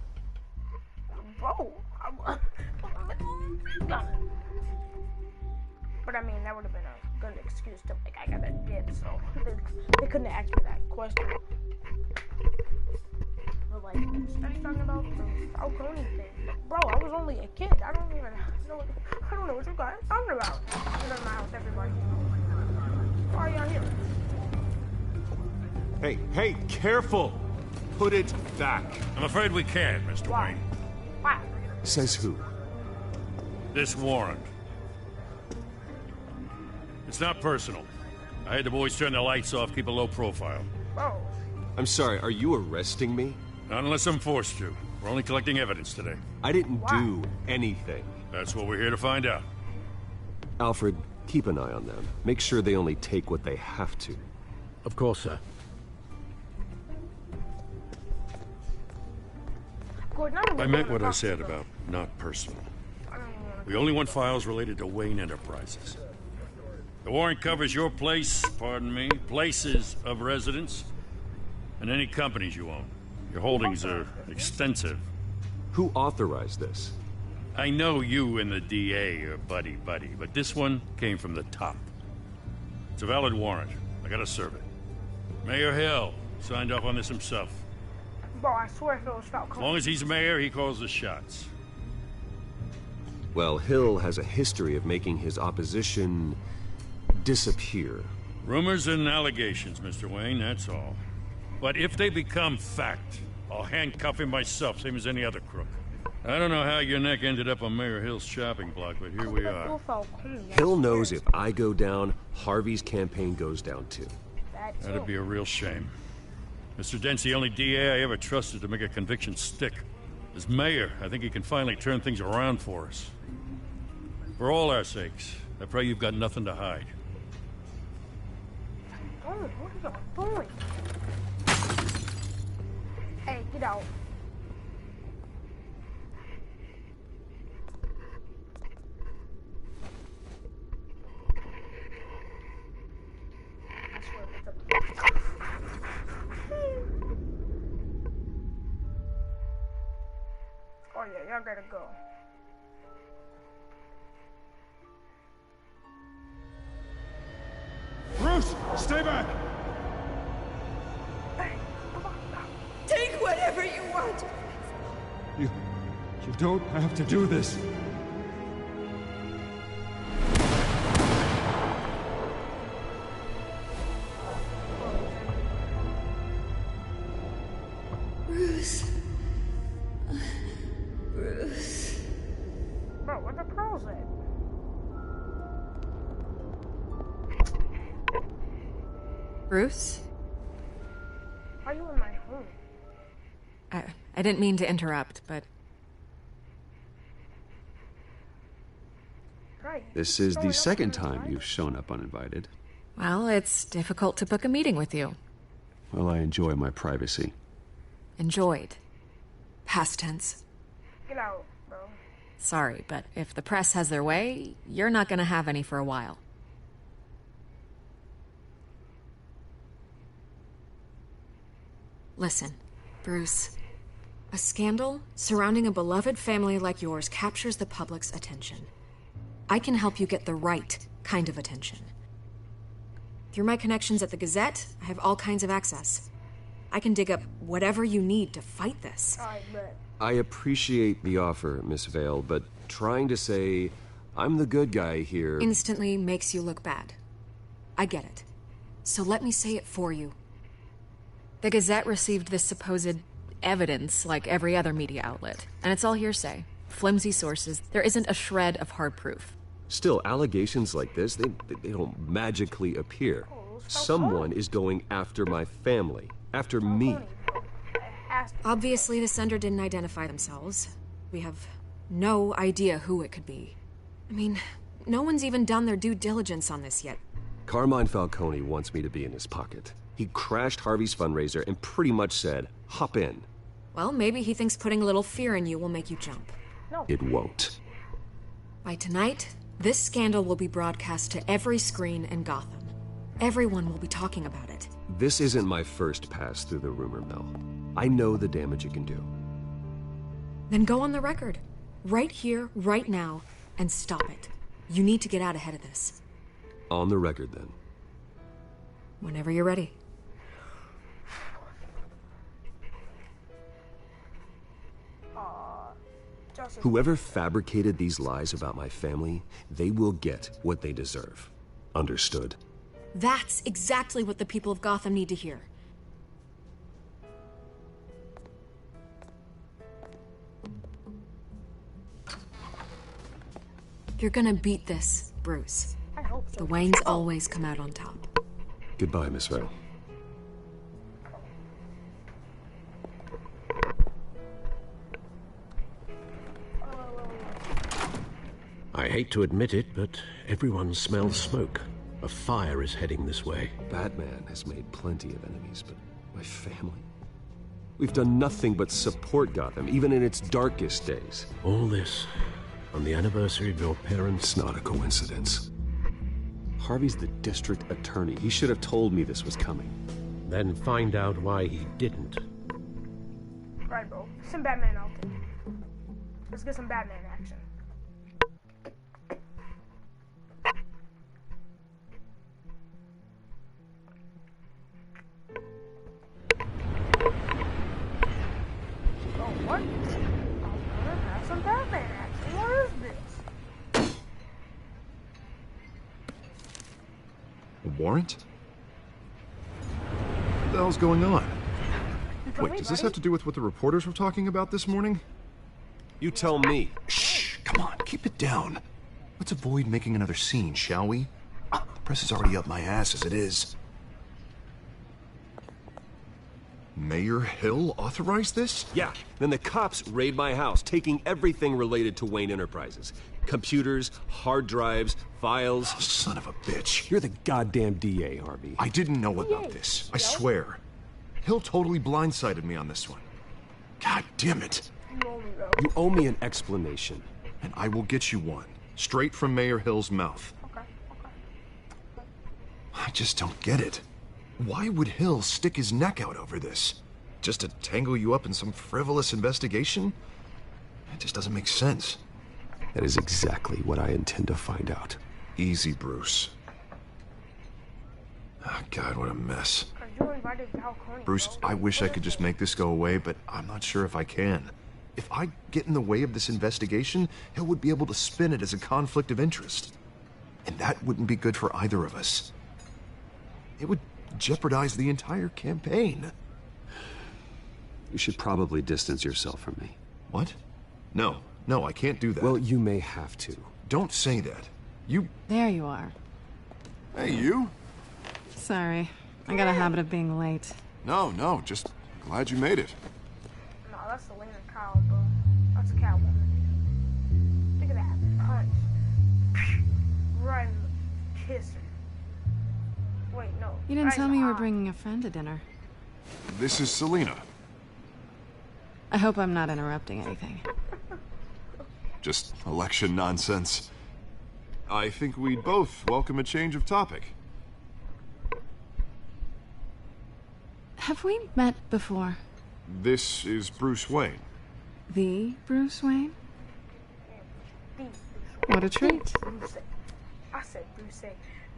Bro, but I mean, that would have been a good excuse to like, I gotta get, so they couldn't ask me that question. But like, are you talking about the Falcone thing? Bro, I was only a kid. I don't even know. I don't know what you guys are talking about. Get out of my house, everybody. Why are y'all here? Hey, careful! Put it back. I'm afraid we can't, Mr. Wayne. Why? Says who? This warrant. It's not personal. I had the boys turn the lights off, keep a low profile. Oh. I'm sorry, are you arresting me? Not unless I'm forced to. We're only collecting evidence today. I didn't do anything. That's what we're here to find out. Alfred, keep an eye on them. Make sure they only take what they have to. Of course, sir. I meant what I said about not personal. We only want files related to Wayne Enterprises. The warrant covers your places of residence, and any companies you own. Your holdings are extensive. Who authorized this? I know you and the DA are buddy-buddy, but this one came from the top. It's a valid warrant. I gotta serve it. Mayor Hill signed off on this himself. Bro, I swear if it was As Falcone. long as he's mayor, he calls the shots. Well, Hill has a history of making his opposition disappear. Rumors and allegations, Mr. Wayne, that's all. But if they become fact, I'll handcuff him myself, same as any other crook. I don't know how your neck ended up on Mayor Hill's shopping block, but here we are. Hill knows if I go down, Harvey's campaign goes down too. That'd be a real shame. Mr. Dent's the only DA I ever trusted to make a conviction stick. As mayor, I think he can finally turn things around for us. For all our sakes, I pray you've got nothing to hide. Oh, what are you doing? Hey, get out. I swear oh yeah, y'all gotta go. Bruce, stay back! Take whatever you want. You don't have to do this. Bruce. Bruce. Bro, where the pearls at? Bruce? Why are you in my home? I didn't mean to interrupt, but... Right. This is the second time you've shown up uninvited. Well, it's difficult to book a meeting with you. Well, I enjoy my privacy. Enjoyed. Past tense. Get out, bro. Sorry, but if the press has their way, you're not gonna have any for a while. Listen, Bruce. A scandal surrounding a beloved family like yours captures the public's attention. I can help you get the right kind of attention. Through my connections at the Gazette, I have all kinds of access. I can dig up whatever you need to fight this. I appreciate the offer, Miss Vale, but trying to say I'm the good guy here... Instantly makes you look bad. I get it. So let me say it for you. The Gazette received this supposed evidence like every other media outlet, and it's all hearsay. Flimsy sources. There isn't a shred of hard proof. Still, allegations like this, they don't magically appear. Someone is going after my family, after me. Obviously, the sender didn't identify themselves. We have no idea who it could be. I mean, no one's even done their due diligence on this yet. Carmine Falcone wants me to be in his pocket. He crashed Harvey's fundraiser and pretty much said, hop in. Well, maybe he thinks putting a little fear in you will make you jump. No. It won't. By tonight, this scandal will be broadcast to every screen in Gotham. Everyone will be talking about it. This isn't my first pass through the rumor mill. I know the damage it can do. Then go on the record. Right here, right now, and stop it. You need to get out ahead of this. On the record, then. Whenever you're ready. Whoever fabricated these lies about my family, they will get what they deserve. Understood? That's exactly what the people of Gotham need to hear. You're gonna beat this, Bruce. I hope so. The Waynes always come out on top. Goodbye, Miss Vale. I hate to admit it, but everyone smells smoke. A fire is heading this way. Batman has made plenty of enemies, but my family? We've done nothing but support Gotham, even in its darkest days. All this on the anniversary of your parents'... It's not a coincidence. Harvey's the district attorney. He should have told me this was coming. Then find out why he didn't. Right, bro. Some Batman out there. Let's get some Batman action. warrant? What the hell's going on? Wait, does this have to do with what the reporters were talking about this morning? You tell me. Shh, come on, keep it down. Let's avoid making another scene, shall we? The press is already up my ass as it is. Mayor Hill authorized this? Yeah, then the cops raid my house, taking everything related to Wayne Enterprises. Computers, hard drives, files. Oh, son of a bitch. You're the goddamn DA, Harvey. I didn't know about this. I swear. Hill totally blindsided me on this one. God damn it. You owe me an explanation. And I will get you one. Straight from Mayor Hill's mouth. I just don't get it. Why would Hill stick his neck out over this? Just to tangle you up in some frivolous investigation? It just doesn't make sense. That is exactly what I intend to find out. Easy, Bruce. Oh, God, what a mess. Bruce, I wish I could just make this go away, but I'm not sure if I can. If I get in the way of this investigation, Hill would be able to spin it as a conflict of interest. And that wouldn't be good for either of us. It would jeopardize the entire campaign. You should probably distance yourself from me. What? No, I can't do that. Well, you may have to. Don't say that. You... There you are. Hey, you? Sorry. I got a habit of being late. No, just glad you made it. No, that's Selena Kyle, bro. That's a Catwoman. Look at that. Punch. Right in the kisser. Wait, no. You didn't tell me you were bringing a friend to dinner. This is Selena. I hope I'm not interrupting anything. Just election nonsense. I think we'd both welcome a change of topic. Have we met before? This is Bruce Wayne. The Bruce Wayne? What a treat. I said Bruce Wayne.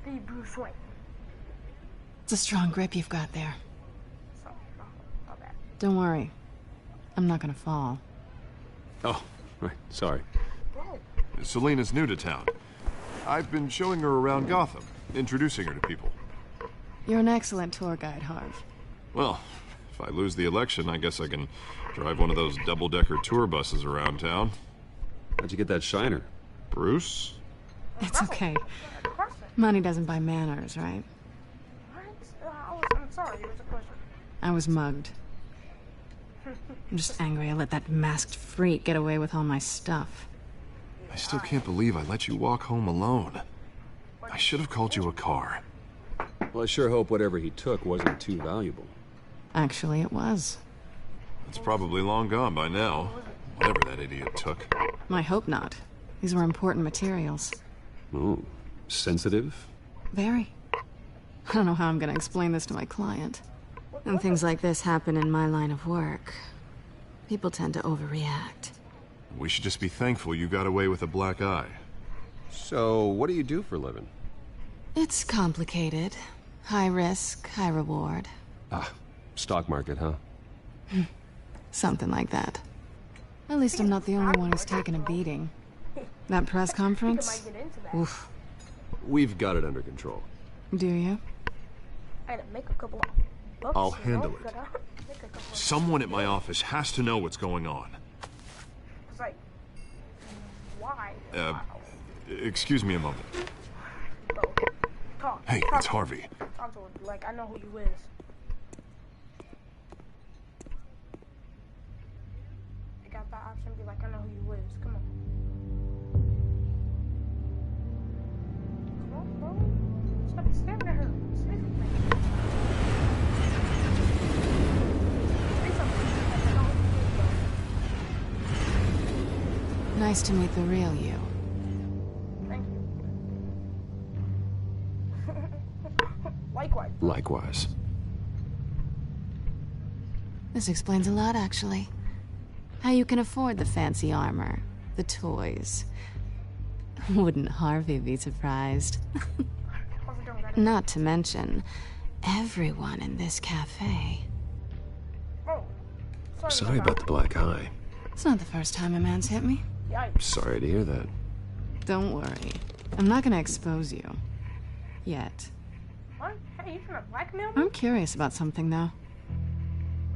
The Bruce Wayne. It's a strong grip you've got there. Sorry, my bad. Don't worry. I'm not gonna fall. Oh, right. Sorry. Selena's new to town. I've been showing her around Gotham, introducing her to people. You're an excellent tour guide, Harv. Well, if I lose the election, I guess I can drive one of those double-decker tour buses around town. How'd you get that shiner? Bruce? It's okay. Money doesn't buy manners, right? I'm sorry, it was a question. I was mugged. I'm just angry I let that masked freak get away with all my stuff. I still can't believe I let you walk home alone. I should have called you a car. Well, I sure hope whatever he took wasn't too valuable. Actually, it was. It's probably long gone by now. Whatever that idiot took. I hope not. These were important materials. Oh, sensitive? Very. I don't know how I'm gonna explain this to my client. When things like this happen in my line of work, people tend to overreact. We should just be thankful you got away with a black eye. So, what do you do for a living? It's complicated. High risk, high reward. Ah, stock market, huh? Something like that. At least I'm not the only one who's taken a beating. That press conference? Oof. We've got it under control. Do you? I had to make a couple of bucks. I'll handle it. Someone at my office has to know what's going on. It's like, why? Excuse me a moment. Bro, talk. Hey, talk it's Harvey. Talk to him. Like, I know who you is. You got that option, be like, I know who you is. Come on. Come on, bro. Stop staring at her. Say something. Say something. I know who you is, Nice to meet the real you. Thank you. Likewise. Likewise. This explains a lot, actually. How you can afford the fancy armor, the toys. Wouldn't Harvey be surprised? Not to mention, everyone in this cafe. Oh, Sorry about the black eye. It's not the first time a man's hit me. Sorry to hear that. Don't worry. I'm not gonna expose you. Yet. What? Hey, you trying to blackmail me? I'm curious about something, though.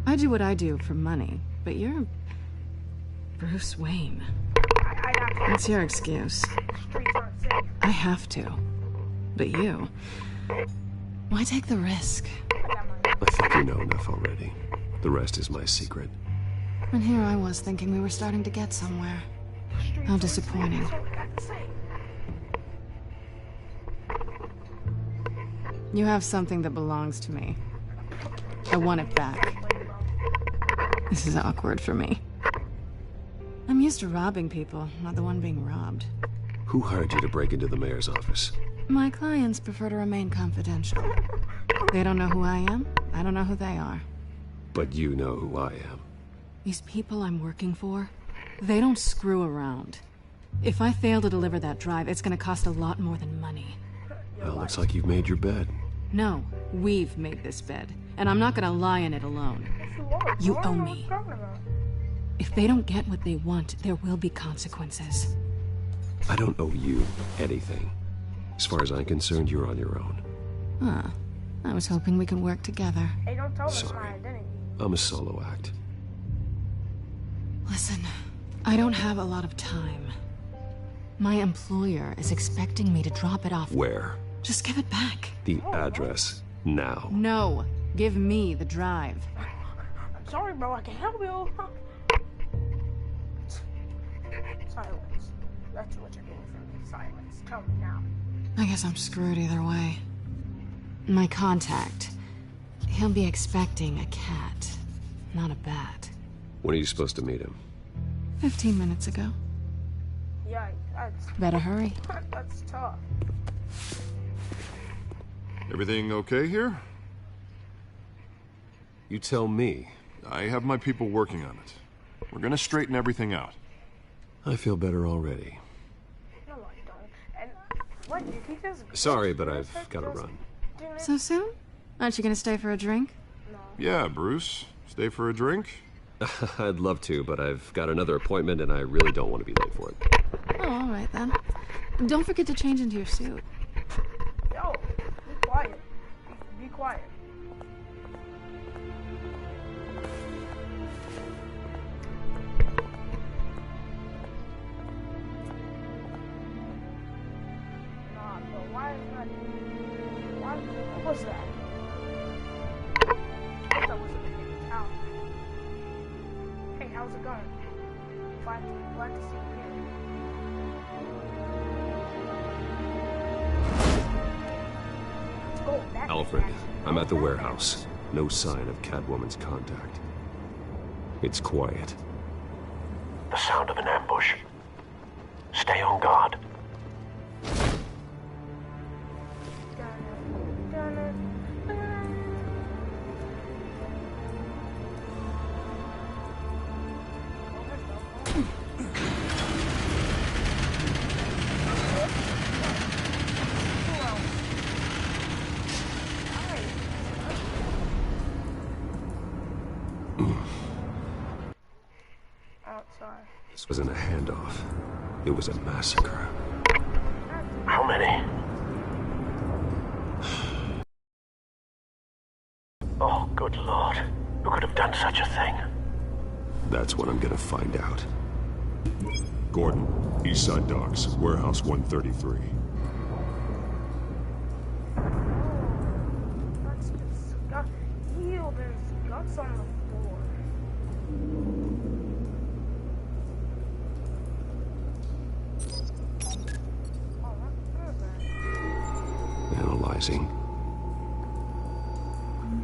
I do what I do for money, but you're Bruce Wayne. I got you. What's your excuse? Streets aren't safe. I have to. But you... Why take the risk? I think you know enough already. The rest is my secret. And here I was thinking we were starting to get somewhere. How disappointing. You have something that belongs to me. I want it back. This is awkward for me. I'm used to robbing people, not the one being robbed. Who hired you to break into the mayor's office? My clients prefer to remain confidential. They don't know who I am. I don't know who they are. But you know who I am. These people I'm working for, they don't screw around. If I fail to deliver that drive, it's gonna cost a lot more than money. Well, looks like you've made your bed. No, we've made this bed, and I'm not gonna lie in it alone. You owe me. If they don't get what they want, there will be consequences. I don't owe you anything. As far as I'm concerned, you're on your own. Huh. I was hoping we could work together. Hey, don't tell us my Sorry. identity. I'm a solo act. Listen, I don't have a lot of time. My employer is expecting me to drop it off. Where? Just give it back. The address. Now. No. Give me the drive. I'm sorry, bro. I can't help you. Silence. That's what you're getting from me. Silence. Tell me now. I guess I'm screwed either way. My contact. He'll be expecting a cat, not a bat. When are you supposed to meet him? 15 minutes ago. Yeah, that's... Better hurry. That's tough. Everything okay here? You tell me. I have my people working on it. We're gonna straighten everything out. I feel better already. No, I don't. And what did he just... Sorry, but I've got to run. So soon? Aren't you gonna stay for a drink? Yeah, Bruce. Stay for a drink? I'd love to, but I've got another appointment and I really don't want to be late for it. Oh, all right then. Don't forget to change into your suit. Yo, be quiet. Be quiet. Nah, bro, why is that? Why? What was that? I thought that was a big town. Hey, how's it going? Glad to see you here. Let's go back. Alfred, I'm at the warehouse. No sign of Catwoman's contact. It's quiet. The sound of an ambush. Stay on guard. Outside. This wasn't a handoff. It was a massacre. How many? Oh, good Lord. Who could have done such a thing? That's what I'm gonna find out. Gordon, Eastside Docks, Warehouse 133. That's disgusting. Ew, there's guts on the floor. Oh, what is that? Analyzing.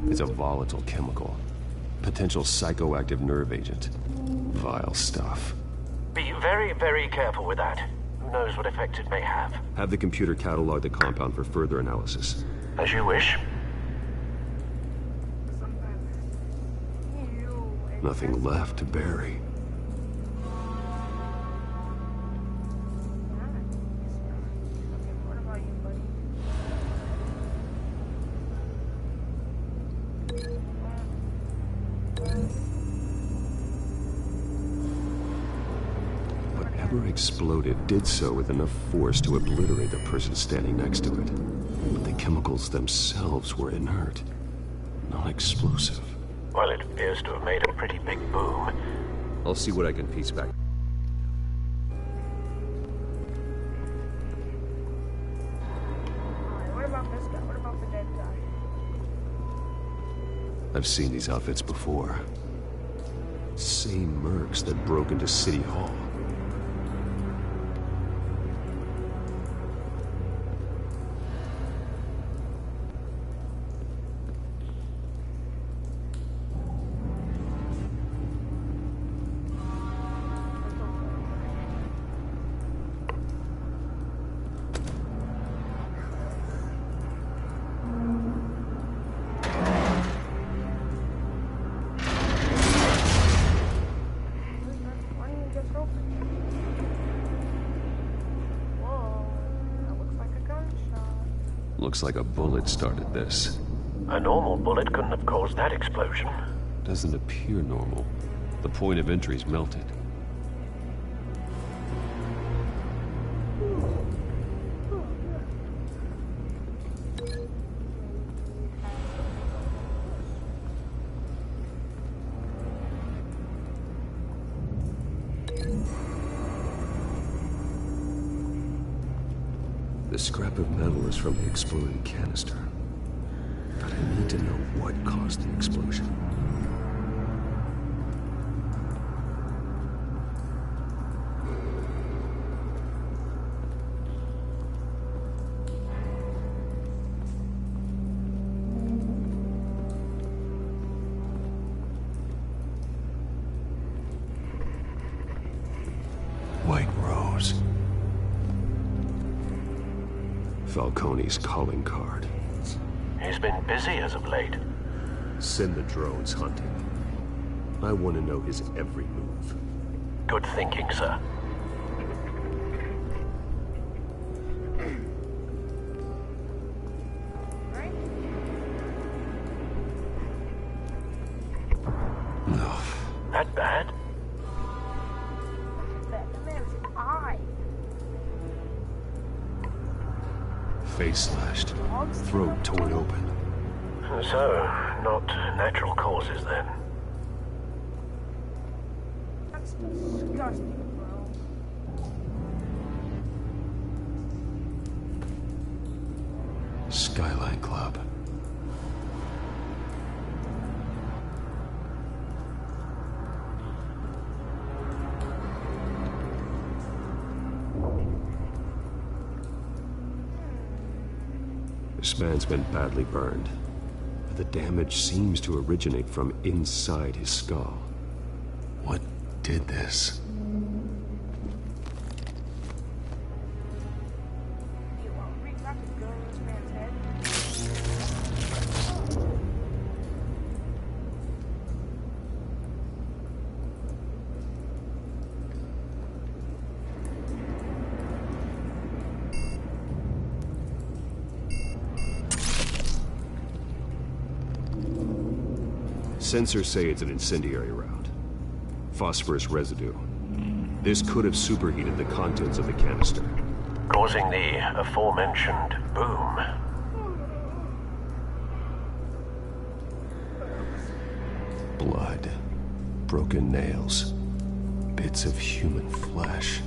It's a volatile chemical. Potential psychoactive nerve agent. Vile stuff. Be very, very careful with that. Who knows what effect it may have. Have the computer catalog the compound for further analysis. As you wish. Nothing left to bury. What about you, buddy? What whatever exploded did so with enough force to obliterate the person standing next to it. But the chemicals themselves were inert, not explosive. Well, it appears to have made a pretty big boom. I'll see what I can piece back. What about this guy? What about the dead guy? I've seen these outfits before. Same mercs that broke into City Hall. Looks like a bullet started this. A normal bullet couldn't have caused that explosion. Doesn't appear normal. The point of entry's melted. The scrap of metal is from the exploded canister. But I need to know what caused the explosion. White Rose. Falcone's calling card. He's been busy as of late. Send the drones hunting. I want to know his every move. Good thinking, sir. No. That bad? That man's eye. Face slashed. Throat torn open. So, not natural causes then. That's disgusting, bro. Skyline Club. This man's been badly burned, but the damage seems to originate from inside his skull. What did this? Sensors say it's an incendiary round. Phosphorus residue. This could have superheated the contents of the canister, Causing the aforementioned boom. Blood. Broken nails. Bits of human flesh.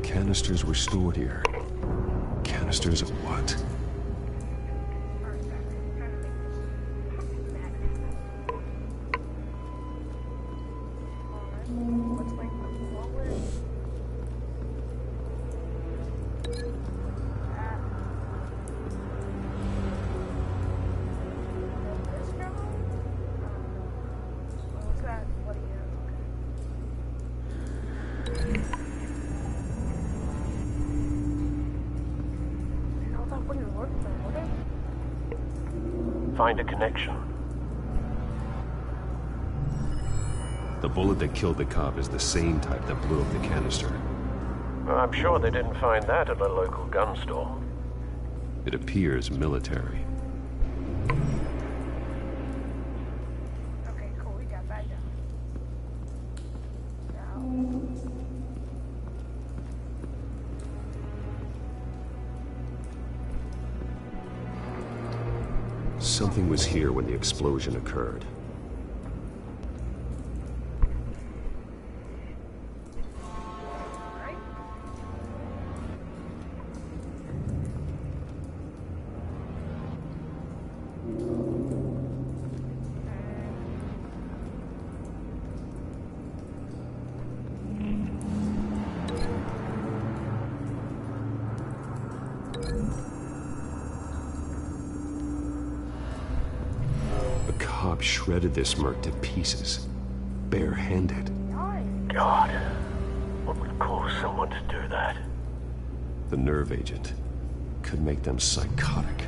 Canisters were stored here. Canisters of what? Find a connection. The bullet that killed the cop is the same type that blew up the canister. Well, I'm sure they didn't find that at a local gun store. It appears military. Okay, cool. We got that down. Now. Something was here when the explosion occurred. Shredded this merc to pieces, barehanded. God, what would cause someone to do that? The nerve agent could make them psychotic.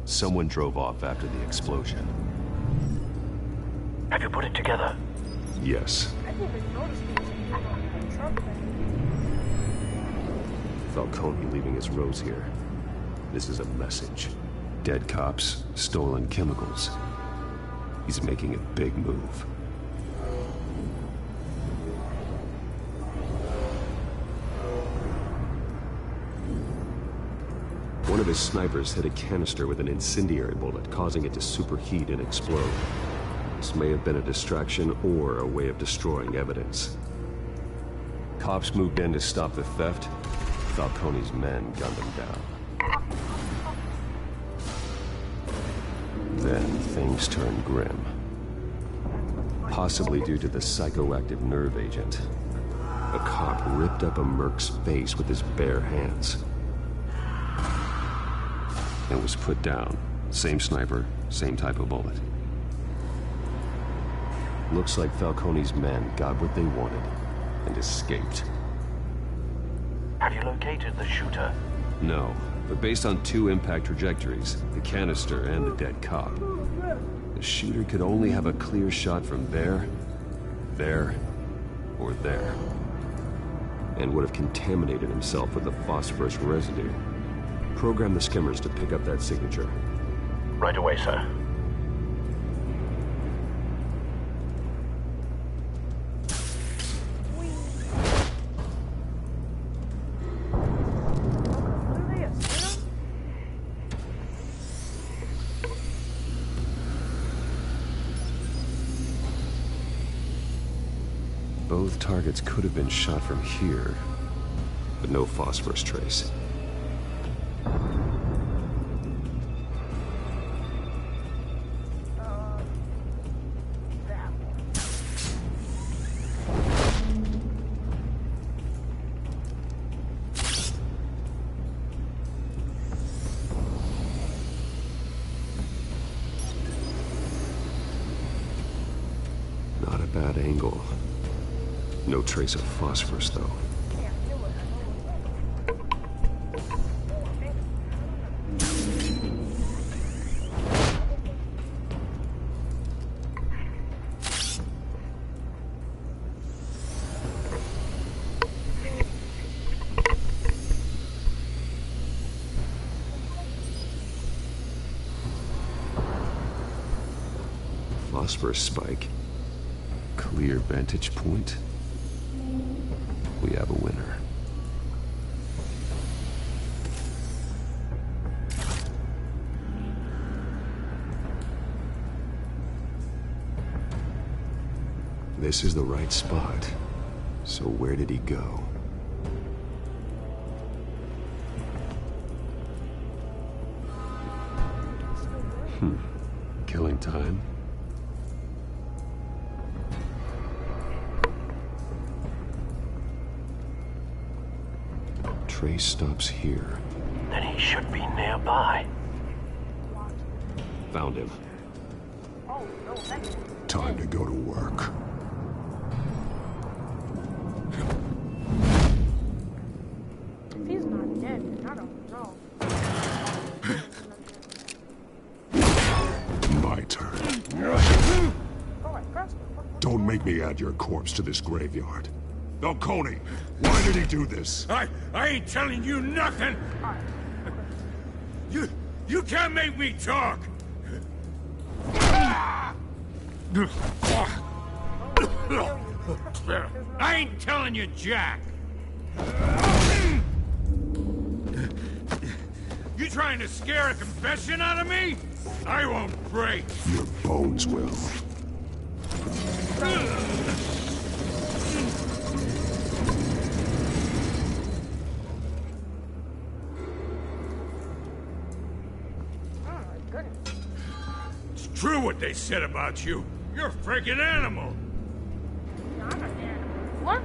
Someone drove off after the explosion. Have you put it together? Yes. I didn't even notice the truck there. Falcone leaving his rose here. This is a message. Dead cops, stolen chemicals. He's making a big move. One of his snipers hit a canister with an incendiary bullet, causing it to superheat and explode. This may have been a distraction or a way of destroying evidence. Cops moved in to stop the theft. Falcone's men gunned him down. Then things turned grim. Possibly due to the psychoactive nerve agent. A cop ripped up a merc's face with his bare hands. And was put down. Same sniper, same type of bullet. Looks like Falcone's men got what they wanted and escaped. Have you located the shooter? No, but based on two impact trajectories, the canister and the dead cop, the shooter could only have a clear shot from there, or there, and would have contaminated himself with the phosphorus residue. Program the skimmers to pick up that signature. Right away, sir. Both targets could have been shot from here, but no phosphorus trace. Not a bad angle. No trace of phosphorus, though. Phosphorus spike. Clear vantage point. We have a winner. This is the right spot. So where did he go? Killing time? Trace stops here. Then he should be nearby. Found him. Time to go to work. If he's not dead, then I don't know. My turn. Don't make me add your corpse to this graveyard. Falcone, why did he do this? I ain't telling you nothing! You can't make me talk! I ain't telling you, Jack! You trying to scare a confession out of me? I won't break! Your bones will. It's true what they said about you. You're a freaking animal. I'm an animal. What?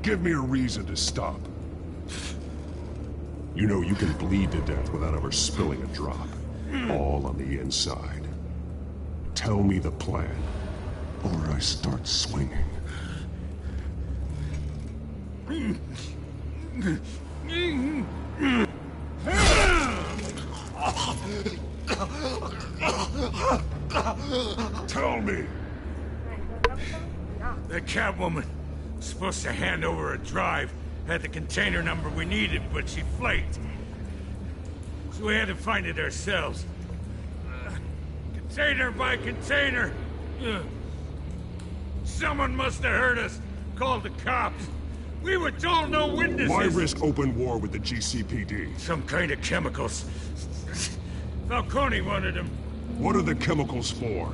Give me a reason to stop. You know you can bleed to death without ever spilling a drop. All on the inside. Tell me the plan, or I start swinging. Tell me. That Catwoman was supposed to hand over a drive, had the container number we needed, but she flaked. So we had to find it ourselves. Container by container. Someone must have heard us, called the cops. We were told no witnesses. Why risk open war with the GCPD? Some kind of chemicals. Falcone wanted them. What are the chemicals for?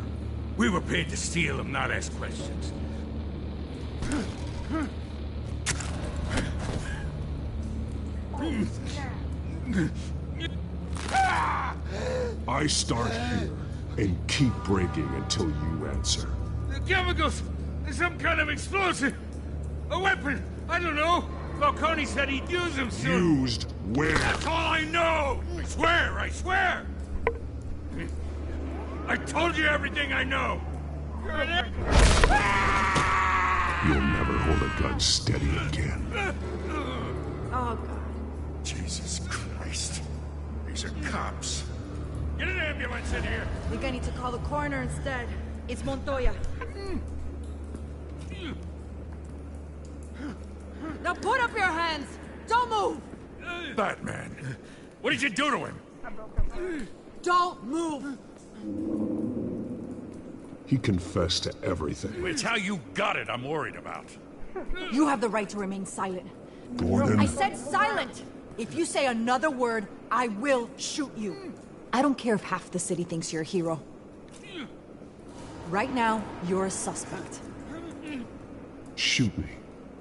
We were paid to steal them, not ask questions. I start here and keep breaking until you answer. The chemicals! There's some kind of explosive! A weapon! I don't know! Falcone said he'd use them soon! Used where? That's all I know! I swear! I swear! I told you everything I know! You'll never hold a gun steady again. Oh, God. Jesus Christ. These are cops. Get an ambulance in here! I think I need to call the coroner instead. It's Montoya. Now put up your hands! Don't move! Batman, what did you do to him? Don't move! He confessed to everything. It's how you got it I'm worried about. You have the right to remain silent. Gordon. I said silent! If you say another word, I will shoot you. I don't care if half the city thinks you're a hero. Right now, you're a suspect. Shoot me.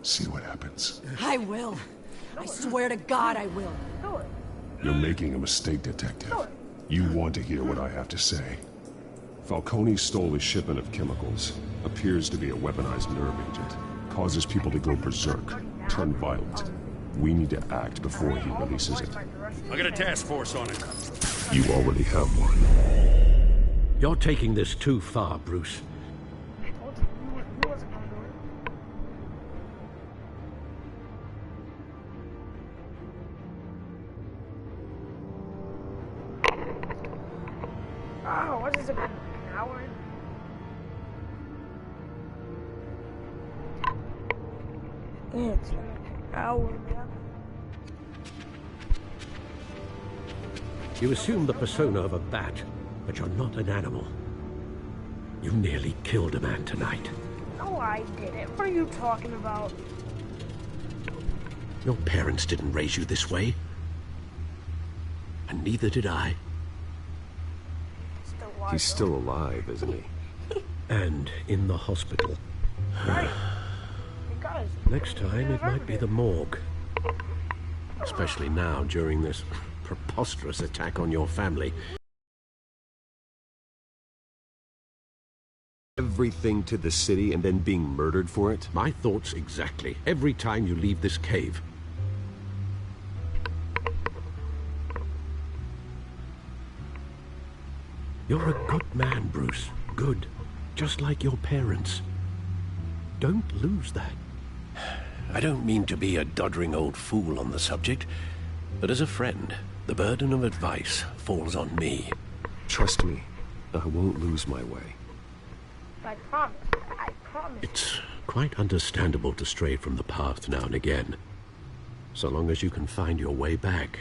See what happens. I will. I swear to God I will. You're making a mistake, Detective. You want to hear what I have to say. Falcone stole a shipment of chemicals. Appears to be a weaponized nerve agent. Causes people to go berserk. Turn violent. We need to act before he releases it. I got a task force on it. You already have one. You're taking this too far, Bruce. Oh, what is it? An hour? It's an hour now. You assume the persona of a bat, but you're not an animal. You nearly killed a man tonight. No, I didn't. What are you talking about? Your parents didn't raise you this way. And neither did I. He's still alive, isn't he? And in the hospital. Guys, Next time, it might be the morgue. Especially now, during this preposterous attack on your family. Everything to the city and then being murdered for it? My thoughts exactly. Every time you leave this cave. You're a good man, Bruce. Good. Just like your parents. Don't lose that. I don't mean to be a doddering old fool on the subject, but as a friend, the burden of advice falls on me. Trust me, I won't lose my way. I promise. I promise. It's quite understandable to stray from the path now and again. So long as you can find your way back.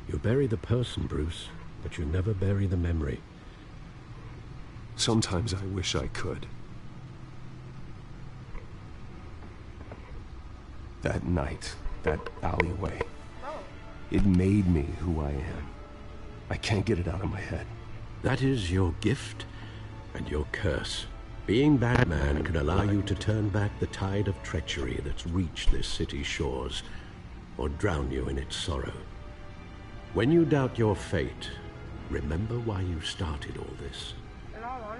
You bury the person, Bruce, but you never bury the memory. Sometimes I wish I could. That night, that alleyway, it made me who I am. I can't get it out of my head. That is your gift and your curse. Being Batman can allow you to turn back the tide of treachery that's reached this city's shores, or drown you in its sorrow. When you doubt your fate, remember why you started all this.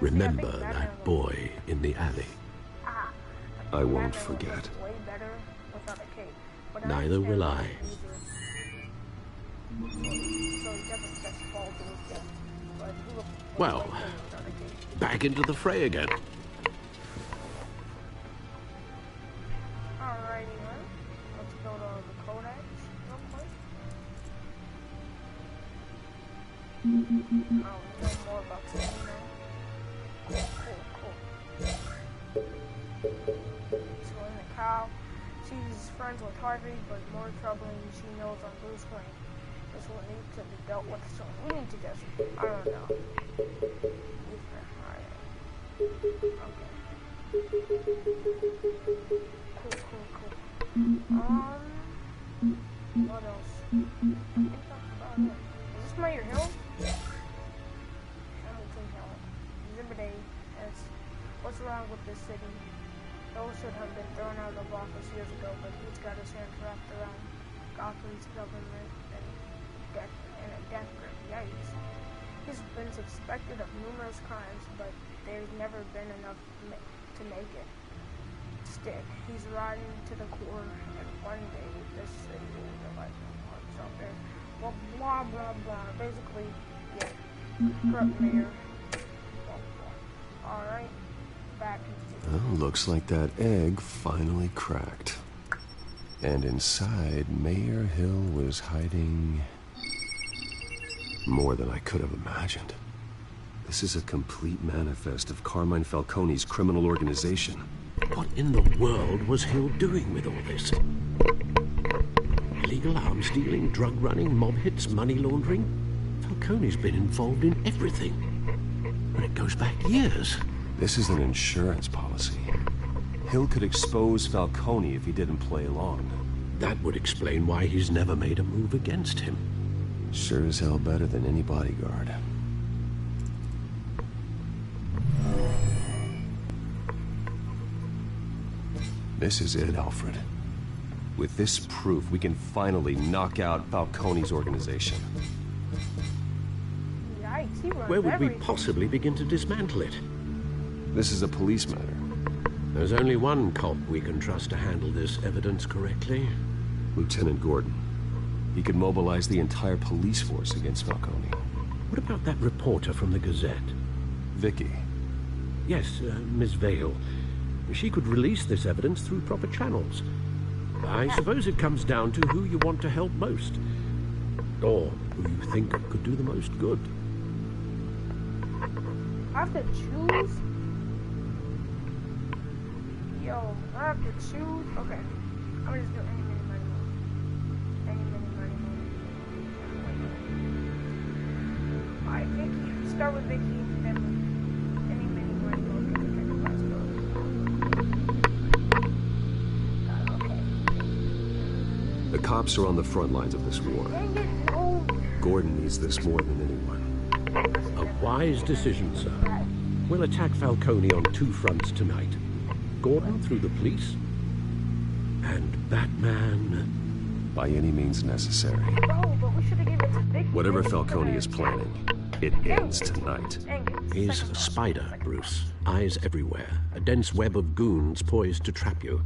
Remember that boy in the alley. I won't forget. Neither will I. Well, back into the fray again. Alrighty then. Let's go to the Codex real quick. Oh, we know more about this now. Cool. Selena Kyle. She's friends with Harvey, but more troubling she knows on Bruce Wayne. This will need to be dealt with soon. We need to just, I don't know. Cool. What else? I think that's about it. Is this Mayor Hill? Hamilton Hill. Exhibit A. What's wrong with this city? Bill should have been thrown out of office years ago, but he's got his hands wrapped around Gotham's government and a death grip. Yikes. He's been suspected of numerous crimes, but there's never been enough to make it stick. He's rotten to the core, and one day this city will realize what's out there. Well, blah, blah, blah. Basically, yeah. Corrupt mayor. Blah, blah. Alright. Back into Well, looks like that egg finally cracked. And inside, Mayor Hill was hiding more than I could have imagined. This is a complete manifest of Carmine Falcone's criminal organization. What in the world was Hill doing with all this? Illegal arms dealing, drug running, mob hits, money laundering? Falcone's been involved in everything. And it goes back years. This is an insurance policy. Hill could expose Falcone if he didn't play along. That would explain why he's never made a move against him. Sure as hell better than any bodyguard. This is it, Alfred. With this proof, we can finally knock out Falcone's organization. Yikes, he runs Where would we everything. possibly begin to dismantle it? This is a police matter. There's only one cop we can trust to handle this evidence correctly. Lieutenant Gordon. He could mobilize the entire police force against Falcone. What about that reporter from the Gazette? Vicky. Yes, Miss Vale. She could release this evidence through proper channels. I suppose it comes down to who you want to help most. Or who you think could do the most good. I have to choose? Yo, I have to choose? Okay. I'm gonna just do any, mini, money, mo. Any, mini, money, mo. Alright, Vicky. Start with Vicky, then any, mini, money, mo. Let's go. The cops are on the front lines of this war. Dang it, no. Gordon needs this more than anyone. A wise decision, sir. We'll attack Falcone on two fronts tonight. Gordon through the police, And Batman... By any means necessary. Bro, but we should have given it to Vicky. Whatever Falcone is planning, it ends tonight. He's a spider, Bruce. Eyes everywhere. A dense web of goons poised to trap you.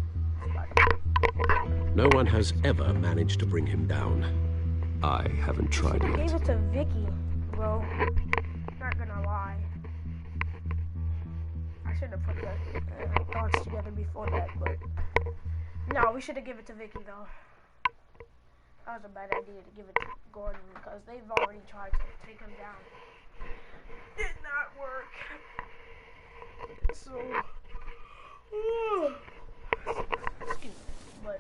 No one has ever managed to bring him down. I haven't tried I yet. gave it to Vicky, bro. Not gonna lie. I should have put the thoughts together before that, but... No, we should have given it to Vicky, though. That was a bad idea to give it to Gordon, because they've already tried to take him down. Did not work. So... Excuse me, but...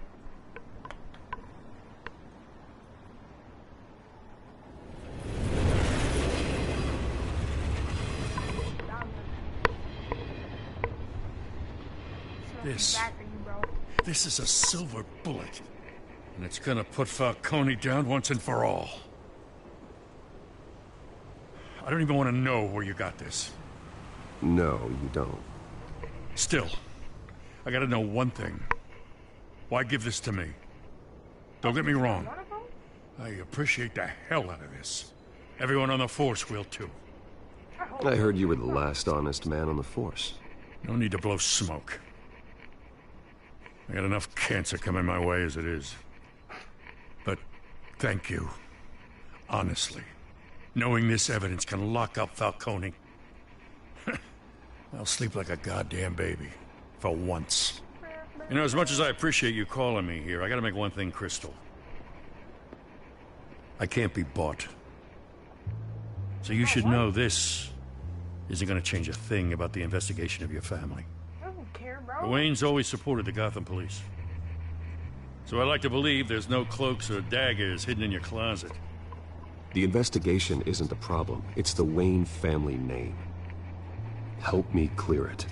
This is a silver bullet. And it's gonna put Falcone down once and for all. I don't even want to know where you got this. No, you don't. Still, I gotta know one thing. Why give this to me? Don't get me wrong. I appreciate the hell out of this. Everyone on the Force will too. I heard you were the last honest man on the Force. No need to blow smoke. I got enough cancer coming my way as it is. But thank you. Honestly. Knowing this evidence can lock up Falcone. I'll sleep like a goddamn baby. For once. You know, as much as I appreciate you calling me here, I gotta make one thing crystal. I can't be bought. So you should know this isn't gonna change a thing about the investigation of your family. I don't care, bro. The Waynes always supported the Gotham police. So I like to believe there's no cloaks or daggers hidden in your closet. The investigation isn't the problem. It's the Wayne family name. Help me clear it.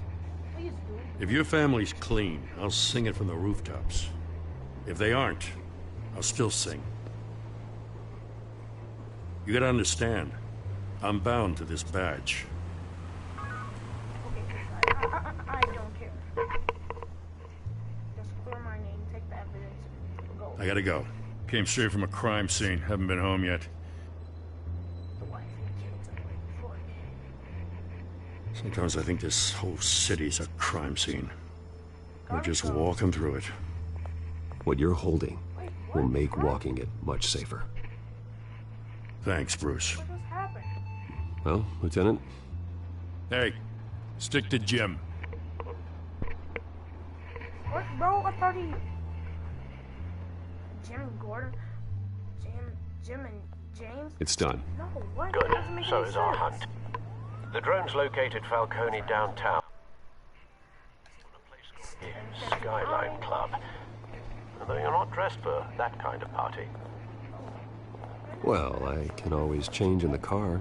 If your family's clean, I'll sing it from the rooftops. If they aren't, I'll still sing. You gotta understand, I'm bound to this badge. I don't care. Just clear my name, take the evidence, and go. I gotta go. Came straight from a crime scene, haven't been home yet. Sometimes I think this whole city's a crime scene. We're just walking through it. What you're holding will make walking it much safer. Thanks, Bruce. Well, Lieutenant? Hey, stick to Jim. What, bro? I thought he... Jim Gordon? Jim and James? It's done. No, what? Good. That doesn't make So any is our sense. hunt. The drones located Falcone downtown. Skyline Club. Although you're not dressed for that kind of party. Well, I can always change in the car.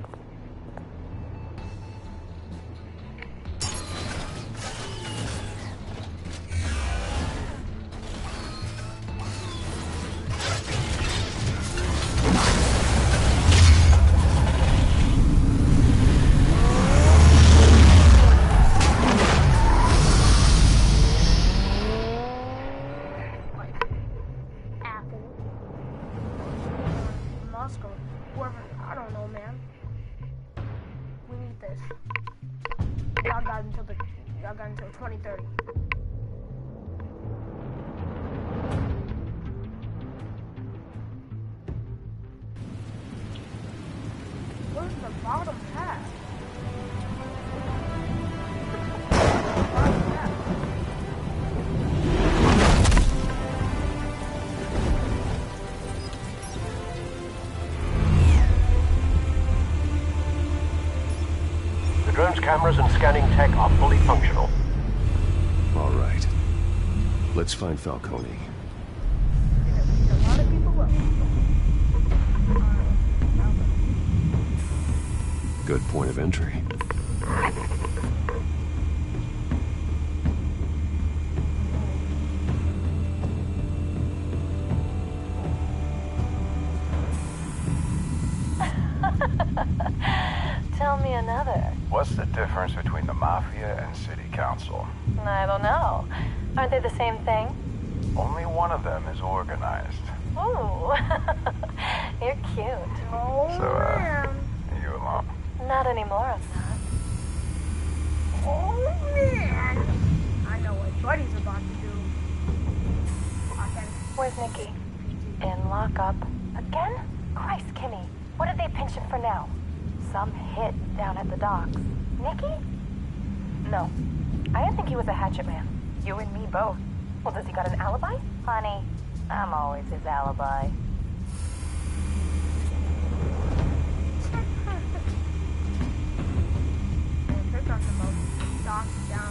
Y'all got until 2030. Where's the bottom half? The drone's cameras and scanning tech are fully functional. All right. Let's find Falcone. A lot of people will. Good point of entry. Tell me another. What's the difference between the Mafia and City Council? I don't know. Aren't they the same thing? Only one of them is organized. Ooh, you're cute. Oh, So, man. are you alone? Not anymore, I'm not. Oh, man. I know what Buddy's about to do. Okay. Where's Nikki? In lockup. Again? Christ, Kimmy. What did they pinch him for now? Some hit down at the docks. Nikki? No. I didn't think he was a hatchet man. You and me both. Well, does he got an alibi? Honey, I'm always his alibi.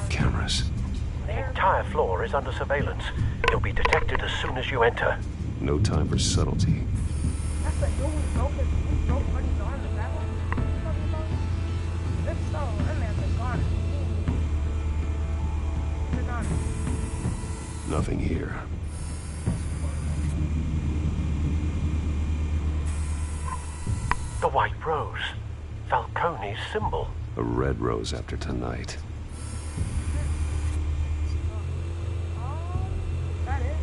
Cameras. The entire floor is under surveillance. You'll be detected as soon as you enter. No time for subtlety. That's the dude who broke Buddy's arm. Is that what you're talking about? If so, that man's a goner. He's a goner. Nothing here. The White Rose. Falcone's symbol. A red rose after tonight. That is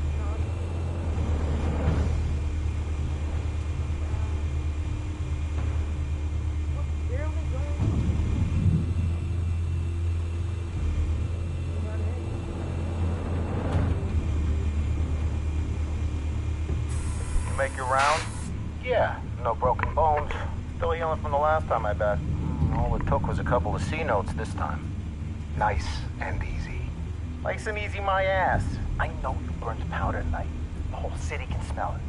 You make your round? Yeah, no broken bones. Still healing from the last time, I bet. All it took was a couple of C notes this time. Nice and easy. Nice and easy, my ass. I know you burned powder tonight. The whole city can smell it.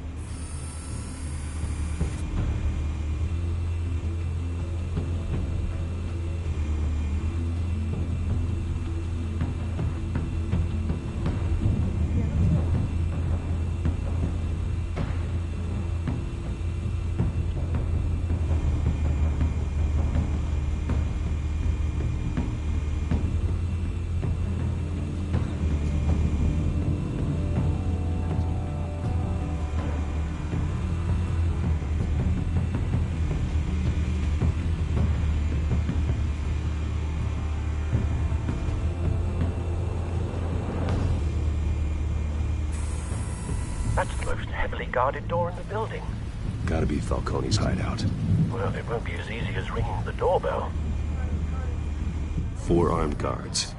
That's the most heavily guarded door in the building. Gotta be Falcone's hideout. Well, it won't be as easy as ringing the doorbell. 4 armed guards.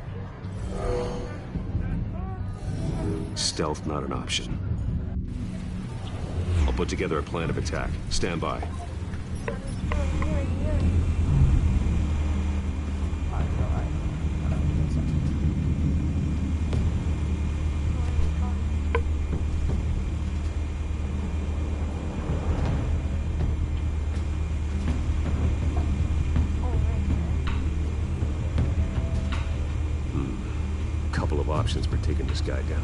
Stealth not an option. I'll put together a plan of attack. Stand by. Couple of options for taking this guy down.